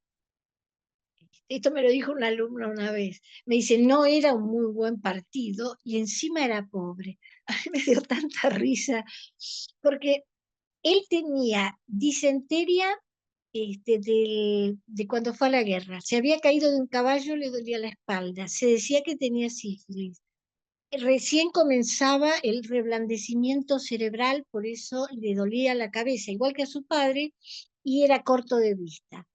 esto me lo dijo un alumno una vez, me dice, no era un muy buen partido y encima era pobre. A mí me dio tanta risa, porque él tenía disentería de cuando fue a la guerra. Se había caído de un caballo, le dolía la espalda. Se decía que tenía sífilis. Recién comenzaba el reblandecimiento cerebral, por eso le dolía la cabeza, igual que a su padre, y era corto de vista.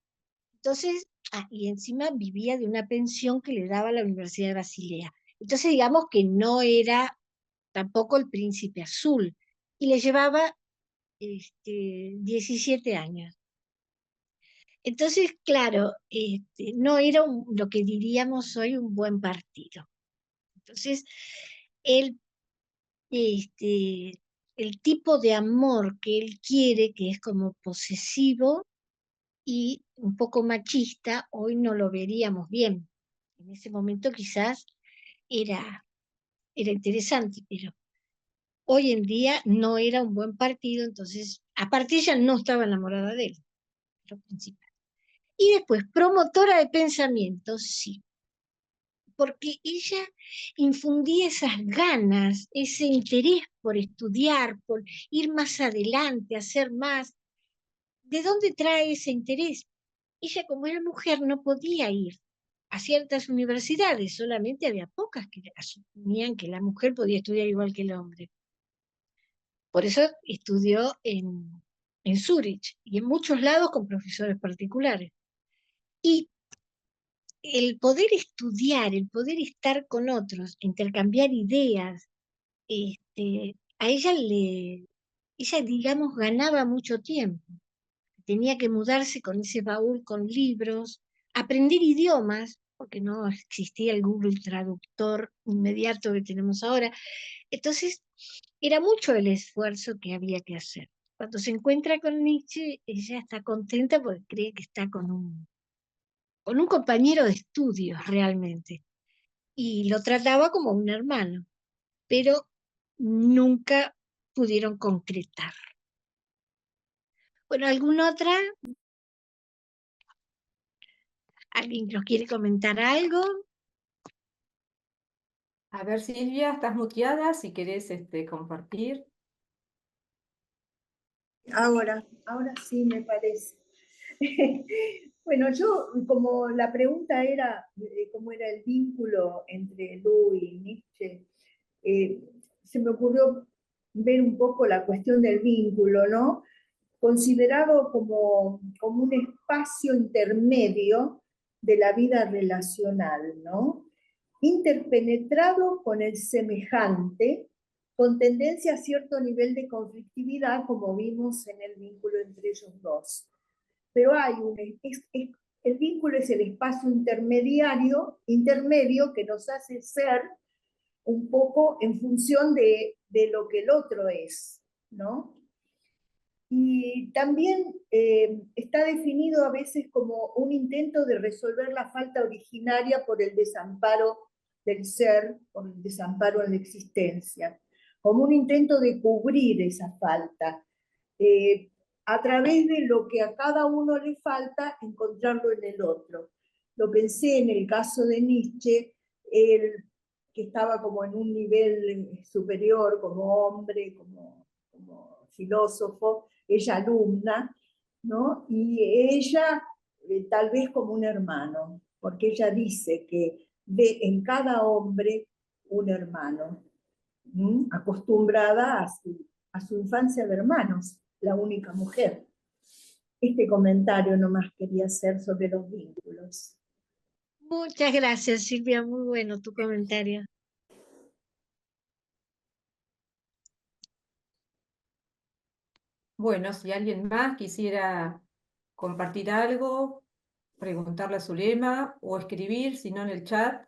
Entonces, y encima vivía de una pensión que le daba la Universidad de Basilea. Entonces, digamos que no era tampoco el príncipe azul, y le llevaba 17 años. Entonces, claro, no era lo que diríamos hoy un buen partido. Entonces, él, el tipo de amor que él quiere, que es como posesivo y un poco machista, hoy no lo veríamos bien. En ese momento quizás era interesante, pero hoy en día no era un buen partido, entonces, aparte ella no estaba enamorada de él, lo principal. Y después, promotora de pensamientos, sí, porque ella infundía esas ganas, ese interés por estudiar, por ir más adelante, hacer más. ¿De dónde trae ese interés? Ella, como era mujer, no podía ir a ciertas universidades, solamente había pocas que asumían que la mujer podía estudiar igual que el hombre. Por eso estudió en Zúrich y en muchos lados con profesores particulares. Y el poder estudiar, el poder estar con otros, intercambiar ideas, a ella, digamos, ganaba mucho tiempo. Tenía que mudarse con ese baúl con libros, aprender idiomas, porque no existía el Google Traductor inmediato que tenemos ahora. Entonces, era mucho el esfuerzo que había que hacer. Cuando se encuentra con Nietzsche, ella está contenta porque cree que está con un compañero de estudios realmente. Y lo trataba como un hermano, pero nunca pudieron concretar. Bueno, ¿alguna otra? ¿Alguien nos quiere comentar algo? A ver, Silvia, estás muteada si querés compartir. Ahora sí me parece. Bueno, yo, como la pregunta era cómo era el vínculo entre Lu y Nietzsche, se me ocurrió ver un poco la cuestión del vínculo, ¿no? Considerado como un espacio intermedio de la vida relacional, ¿no? Interpenetrado con el semejante, con tendencia a cierto nivel de conflictividad, como vimos en el vínculo entre ellos dos. Pero hay el vínculo es el espacio intermedio que nos hace ser un poco en función de lo que el otro es, ¿no? Y también está definido a veces como un intento de resolver la falta originaria por el desamparo del ser, por el desamparo en la existencia, como un intento de cubrir esa falta. a través de lo que a cada uno le falta, encontrarlo en el otro. Lo pensé en el caso de Nietzsche, él que estaba como en un nivel superior, como hombre, como filósofo, ella alumna, ¿no? Y ella tal vez como un hermano, porque ella dice que ve en cada hombre un hermano, acostumbrada a su infancia de hermanos, la única mujer. Este comentario nomás quería hacer sobre los vínculos. Muchas gracias, Silvia, muy bueno tu comentario. Bueno, si alguien más quisiera compartir algo, preguntarle a Zulema o escribir, si no en el chat,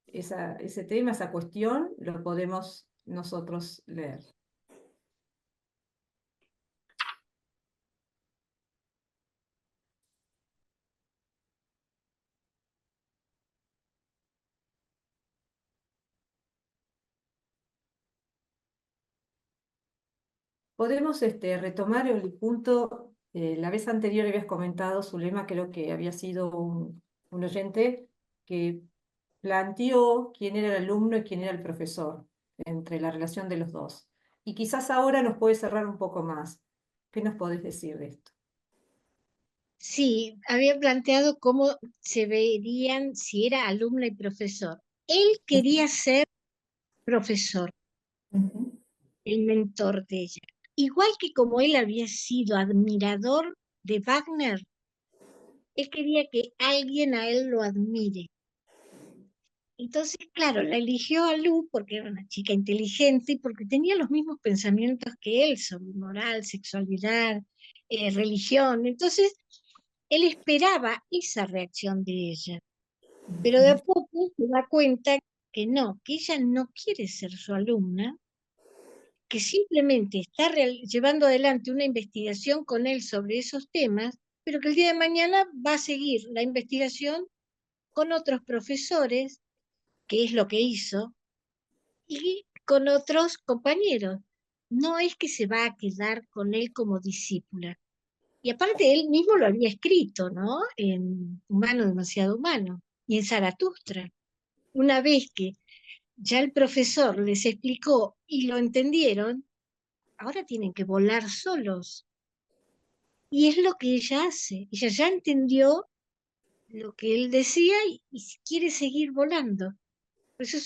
ese tema, esa cuestión, lo podemos nosotros leer. Podemos retomar el punto, la vez anterior habías comentado, Zulema, creo que había sido un oyente que planteó quién era el alumno y quién era el profesor, entre la relación de los dos. Y quizás ahora nos puede cerrar un poco más. ¿Qué nos podés decir de esto? Sí, había planteado cómo se verían si era alumna y profesor. Él quería ser profesor, el mentor de ella. Igual que como él había sido admirador de Wagner, él quería que alguien a él lo admire. Entonces, claro, la eligió a Lu porque era una chica inteligente y porque tenía los mismos pensamientos que él sobre moral, sexualidad, religión. Entonces, él esperaba esa reacción de ella. Pero de a poco se da cuenta que no, que ella no quiere ser su alumna, que simplemente está llevando adelante una investigación con él sobre esos temas, pero que el día de mañana va a seguir la investigación con otros profesores, que es lo que hizo, y con otros compañeros. No es que se va a quedar con él como discípula. Y aparte él mismo lo había escrito, ¿no? En Humano demasiado humano y en Zaratustra. Una vez que ya el profesor les explicó y lo entendieron, ahora tienen que volar solos. Y es lo que ella hace. Ella ya entendió lo que él decía y quiere seguir volando. Por eso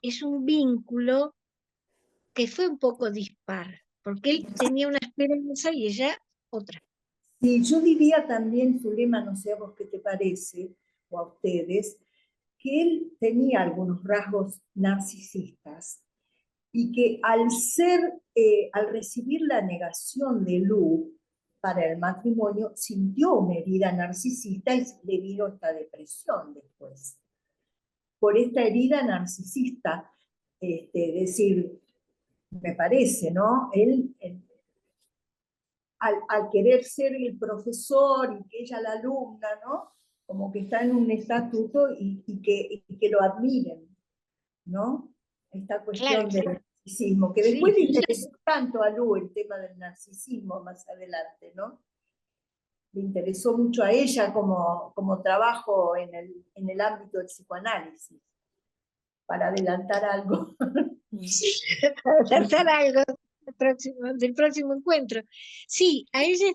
es un vínculo que fue un poco dispar, porque él tenía una esperanza y ella otra. Sí, yo diría también, Zulema, no sé a vos qué te parece, o a ustedes, que él tenía algunos rasgos narcisistas y que al recibir la negación de Lu para el matrimonio, sintió una herida narcisista y le vino esta depresión después. Por esta herida narcisista, decir, me parece, ¿no? Él al querer ser el profesor y que ella la alumna, ¿no? Como que está en un estatuto y que lo admiren, ¿no? Esta cuestión del narcisismo, que después le interesó tanto a Lu el tema del narcisismo más adelante, ¿no? Le interesó mucho a ella como trabajo en el ámbito del psicoanálisis, para adelantar algo. Para adelantar algo del próximo encuentro. Sí, a ella,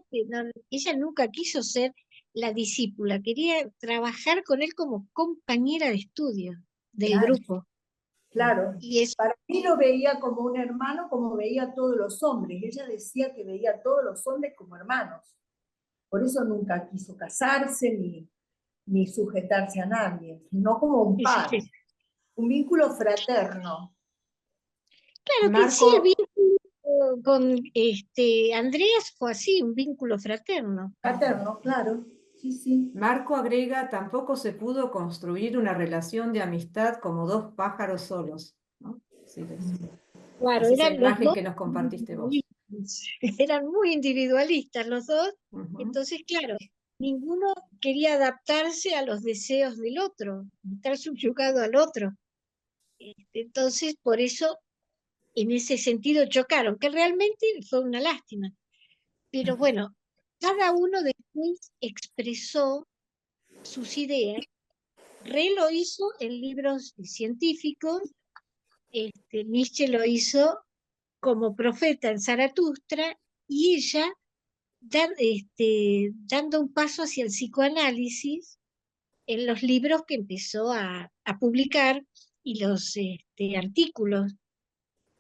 ella nunca quiso ser la discípula, quería trabajar con él como compañera de estudio del grupo. Claro, y para mí lo veía como un hermano, como veía a todos los hombres. Ella decía que veía a todos los hombres como hermanos. Por eso nunca quiso casarse ni sujetarse a nadie, no como un padre. Sí. Un vínculo fraterno. Claro que sí, el vínculo con Andreas fue así, un vínculo fraterno. Fraterno, claro. Sí, sí. Marco agrega, tampoco se pudo construir una relación de amistad como dos pájaros solos, ¿no? Sí, claro, esa eran imagen los que nos compartiste vos. Eran muy individualistas los dos, entonces claro, ninguno quería adaptarse a los deseos del otro, estar subyugado al otro. Entonces, por eso, en ese sentido chocaron, que realmente fue una lástima. Pero bueno, cada uno después expresó sus ideas. Re lo hizo en libros científicos, Nietzsche lo hizo como profeta en Zaratustra, y ella dando un paso hacia el psicoanálisis en los libros que empezó a publicar y los artículos.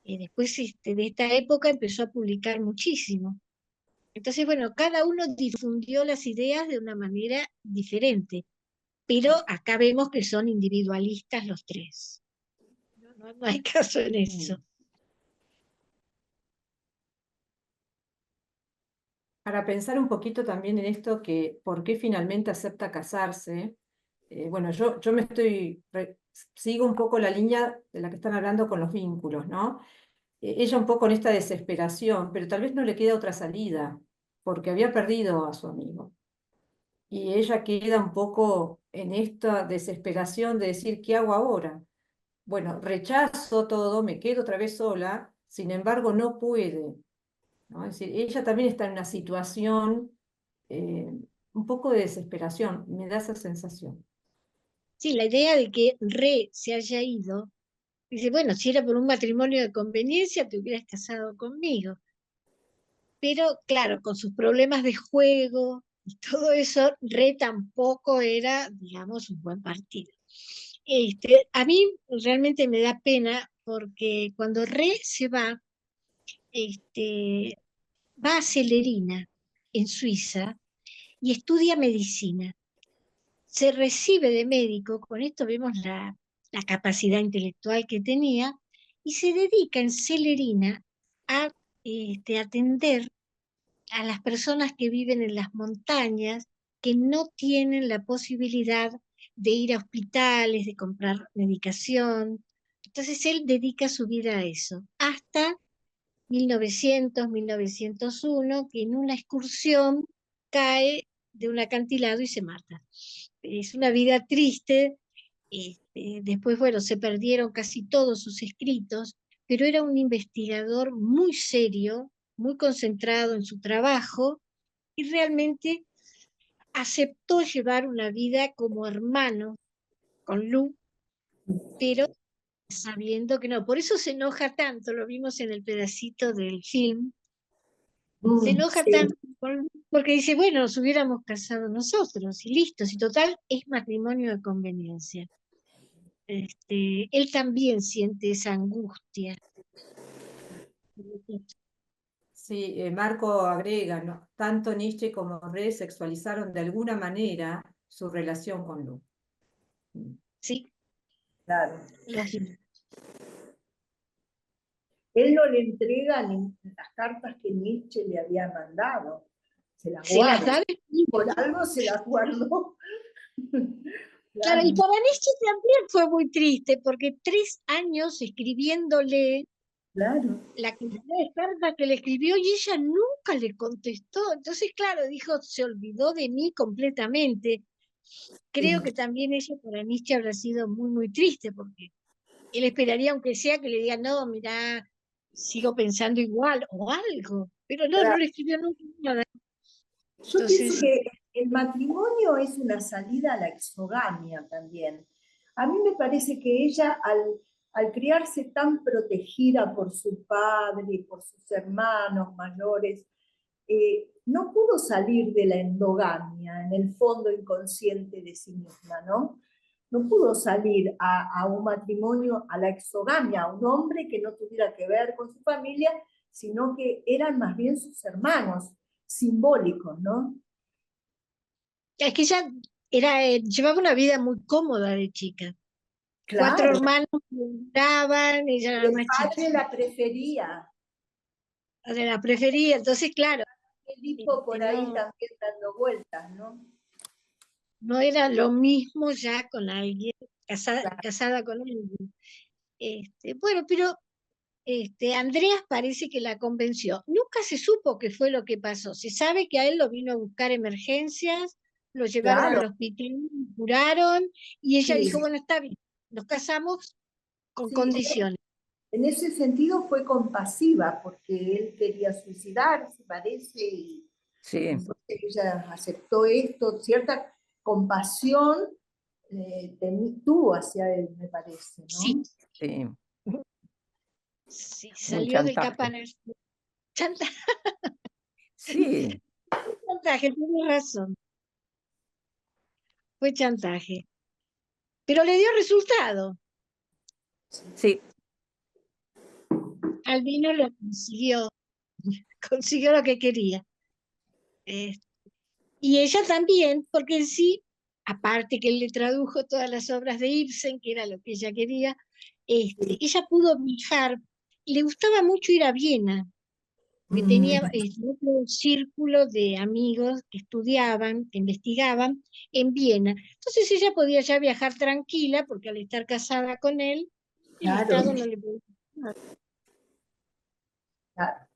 Después de esta época empezó a publicar muchísimo. Entonces, bueno, cada uno difundió las ideas de una manera diferente, pero acá vemos que son individualistas los tres. No hay caso en eso. Para pensar un poquito también en esto, que por qué finalmente acepta casarse, bueno, yo sigo un poco la línea de la que están hablando con los vínculos, ¿no? Ella un poco en esta desesperación, pero tal vez no le queda otra salida, porque había perdido a su amigo. Y ella queda un poco en esta desesperación de decir, ¿qué hago ahora? Bueno, rechazo todo, me quedo otra vez sola, sin embargo no puede, ¿no? Es decir, ella también está en una situación un poco de desesperación, me da esa sensación. Sí, la idea de que Re se haya ido, dice, bueno, si era por un matrimonio de conveniencia, te hubieras casado conmigo. Pero claro, con sus problemas de juego y todo eso, Re tampoco era, digamos, un buen partido. A mí realmente me da pena porque cuando Re se va, va a Celerina, en Suiza, y estudia medicina. Se recibe de médico, con esto vemos la capacidad intelectual que tenía, y se dedica en Celerina a atender a las personas que viven en las montañas, que no tienen la posibilidad de ir a hospitales, de comprar medicación. Entonces él dedica su vida a eso, hasta 1900, 1901, que en una excursión cae de un acantilado y se mata. Es una vida triste. Después, bueno, se perdieron casi todos sus escritos, pero era un investigador muy serio, muy concentrado en su trabajo, y realmente aceptó llevar una vida como hermano con Lu, pero sabiendo que no. Por eso se enoja tanto, lo vimos en el pedacito del film, se enoja Sí. tanto porque dice, bueno, nos hubiéramos casado nosotros, y listos, y total, es matrimonio de conveniencia. Él también siente esa angustia. Sí, Marco agrega, ¿no? Tanto Nietzsche como Re sexualizaron de alguna manera su relación con Lu. Sí, Claro. lógico. Él no le entrega ni las cartas que Nietzsche le había mandado. Se las Se las guarda. da Por algo se las guardó. Claro, y para Nietzsche también fue muy triste, porque 3 años escribiéndole Claro. la cantidad de cartas que le escribió y ella nunca le contestó. Entonces, claro, dijo, se olvidó de mí completamente. Creo que también eso para Nietzsche habrá sido muy, muy triste, porque él esperaría, aunque sea, que le diga, no, mirá, sigo pensando igual, o algo. Pero no, no le escribió nunca nada. Yo pienso que el matrimonio es una salida a la exogamia también. A mí me parece que ella, al criarse tan protegida por su padre y por sus hermanos mayores, no pudo salir de la endogamia, en el fondo inconsciente de sí misma, ¿no? No pudo salir a un matrimonio, a la exogamia, a un hombre que no tuviera que ver con su familia, sino que eran más bien sus hermanos, simbólicos, ¿no? Es que ella llevaba una vida muy cómoda de chica. Claro. 4 hermanos que duraban, ella era la El más padre chiquita. la prefería. La prefería, entonces claro. El hijo por ahí también dando vueltas, ¿no? No era lo mismo ya con alguien, casada con alguien. Bueno, pero Andreas parece que la convenció. Nunca se supo qué fue lo que pasó. Se sabe que a él lo vino a buscar emergencias, lo llevaron al hospital, curaron, y ella dijo, bueno, está bien, nos casamos con condiciones. En ese sentido fue compasiva, porque él quería suicidarse, parece, Sí, Entonces ella aceptó esto, cierta compasión tuvo hacia él, me parece, ¿no? Sí, sí, sí, un salió del chantaje. caparazón. Chantaje, Sí, chantaje, tienes razón, fue chantaje. Pero le dio resultado. sí, Albino lo consiguió, consiguió lo que quería. Y ella también, porque en sí, aparte que él le tradujo todas las obras de Ibsen, que era lo que ella quería, ella pudo viajar. Le gustaba mucho ir a Viena, que tenía otro círculo de amigos que estudiaban, que investigaban en Viena. Entonces ella podía ya viajar tranquila, porque al estar casada con él, el Claro. Estado no le podía hacer Claro.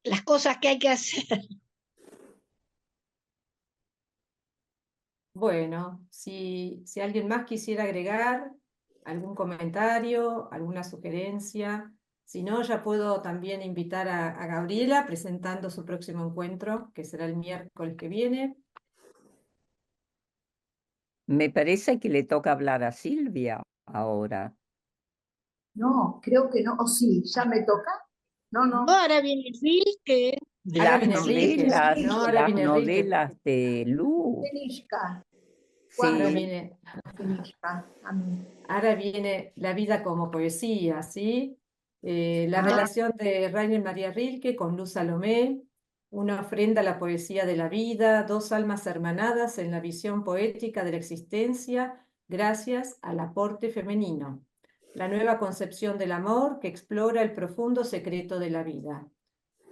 las cosas que hay que hacer. Bueno, si alguien más quisiera agregar algún comentario, alguna sugerencia, si no, ya puedo también invitar a Gabriela presentando su próximo encuentro, que será el miércoles que viene. me parece que le toca hablar a Silvia ahora. No, creo que no. ¿O sí? ¿Ya me toca? No, No, no. ahora viene Rilke. Ahora Las viene Rilke, novelas, no, ahora las viene Rilke. novelas de Lu. Finishka. Ahora Sí, viene, Finishka. A mí. ahora viene La vida como poesía, ¿sí? La relación de Rainer María Rilke con Luz Salomé, una ofrenda a la poesía de la vida, dos almas hermanadas en la visión poética de la existencia gracias al aporte femenino. La nueva concepción del amor que explora el profundo secreto de la vida.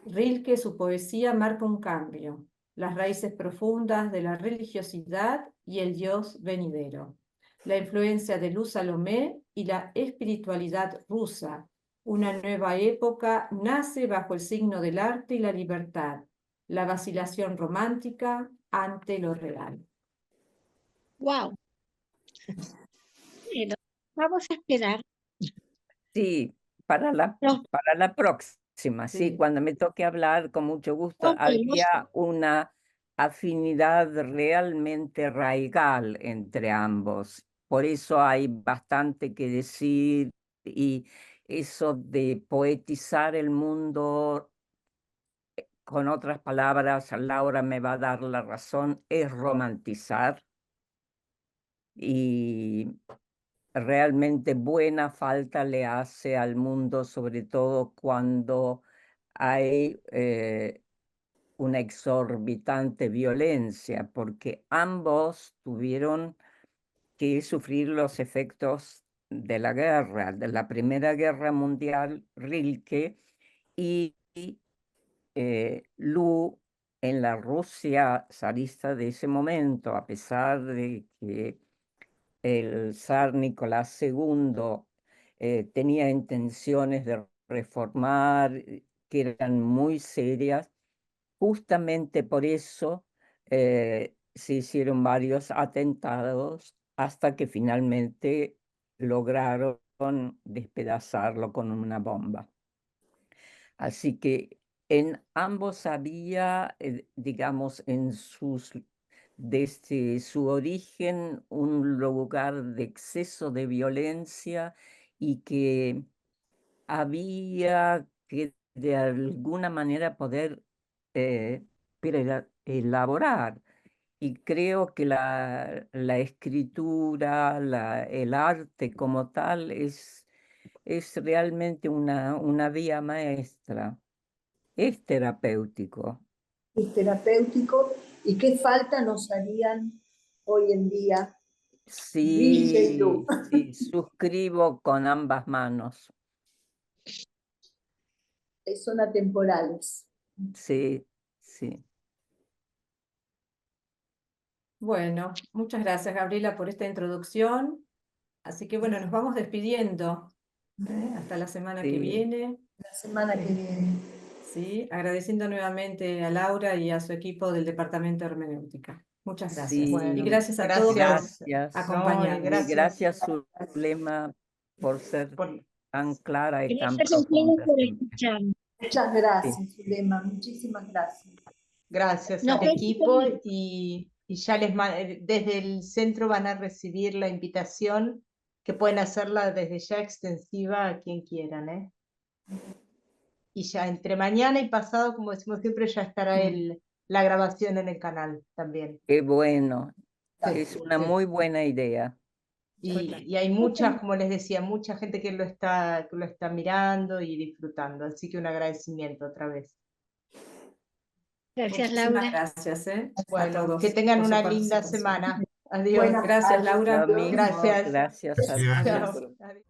Rilke, su poesía marca un cambio, las raíces profundas de la religiosidad y el Dios venidero. La influencia de Luz Salomé y la espiritualidad rusa. Una nueva época nace bajo el signo del arte y la libertad, la vacilación romántica ante lo real. ¡Wow! Bueno, vamos a esperar. sí, No, para la próxima, sí, Sí. cuando me toque hablar, con mucho gusto. ok, Había una afinidad realmente raigal entre ambos. Por eso hay bastante que decir y eso de poetizar el mundo, con otras palabras, Laura me va a dar la razón, es romantizar. Y realmente buena falta le hace al mundo, sobre todo cuando hay una exorbitante violencia, porque ambos tuvieron que sufrir los efectos de la guerra, de la Primera Guerra Mundial, Rilke, y Lu en la Rusia zarista de ese momento, a pesar de que el zar Nicolás II tenía intenciones de reformar, que eran muy serias. Justamente por eso se hicieron varios atentados hasta que finalmente lograron despedazarlo con una bomba. Así que en ambos había, digamos, desde su origen, un lugar de exceso de violencia y que había que de alguna manera poder elaborar. Y creo que la escritura, el arte como tal es realmente una vía maestra, es terapéutico. Es terapéutico. ¿Y qué falta nos harían hoy en día? Rilke y Lu. Sí, sí, suscribo con ambas manos. Son atemporales. Sí, sí. Bueno, muchas gracias, Gabriela, por esta introducción. Así que bueno, nos vamos despidiendo. Hasta la semana que Sí. viene. La semana que viene. Sí, agradeciendo nuevamente a Laura y a su equipo del Departamento de Hermenéutica. Muchas gracias. Sí, Y gracias a todos por gracias. acompañarnos. Y gracias, Zulema, por ser tan clara y tan gracias a ustedes profunda por siempre. escucharnos. Muchas Sí. gracias, Zulema. Muchísimas gracias. Gracias Nos al vemos equipo el- y ya desde el centro van a recibir la invitación, que pueden hacerla desde ya extensiva a quien quieran, ¿eh? Y ya entre mañana y pasado, como decimos siempre, ya estará la grabación en el canal también. Qué bueno. Sí, Es una sí. muy buena idea. Y hay muchas, como les decía, mucha gente que lo está mirando y disfrutando. Así que un agradecimiento otra vez. Gracias, Muchísimas Laura. gracias, a Bueno, todos que tengan por su una linda participación. semana. Adiós. Bueno, gracias, Laura. Lo mismo, Gracias. gracias a Chao. todos. Adiós.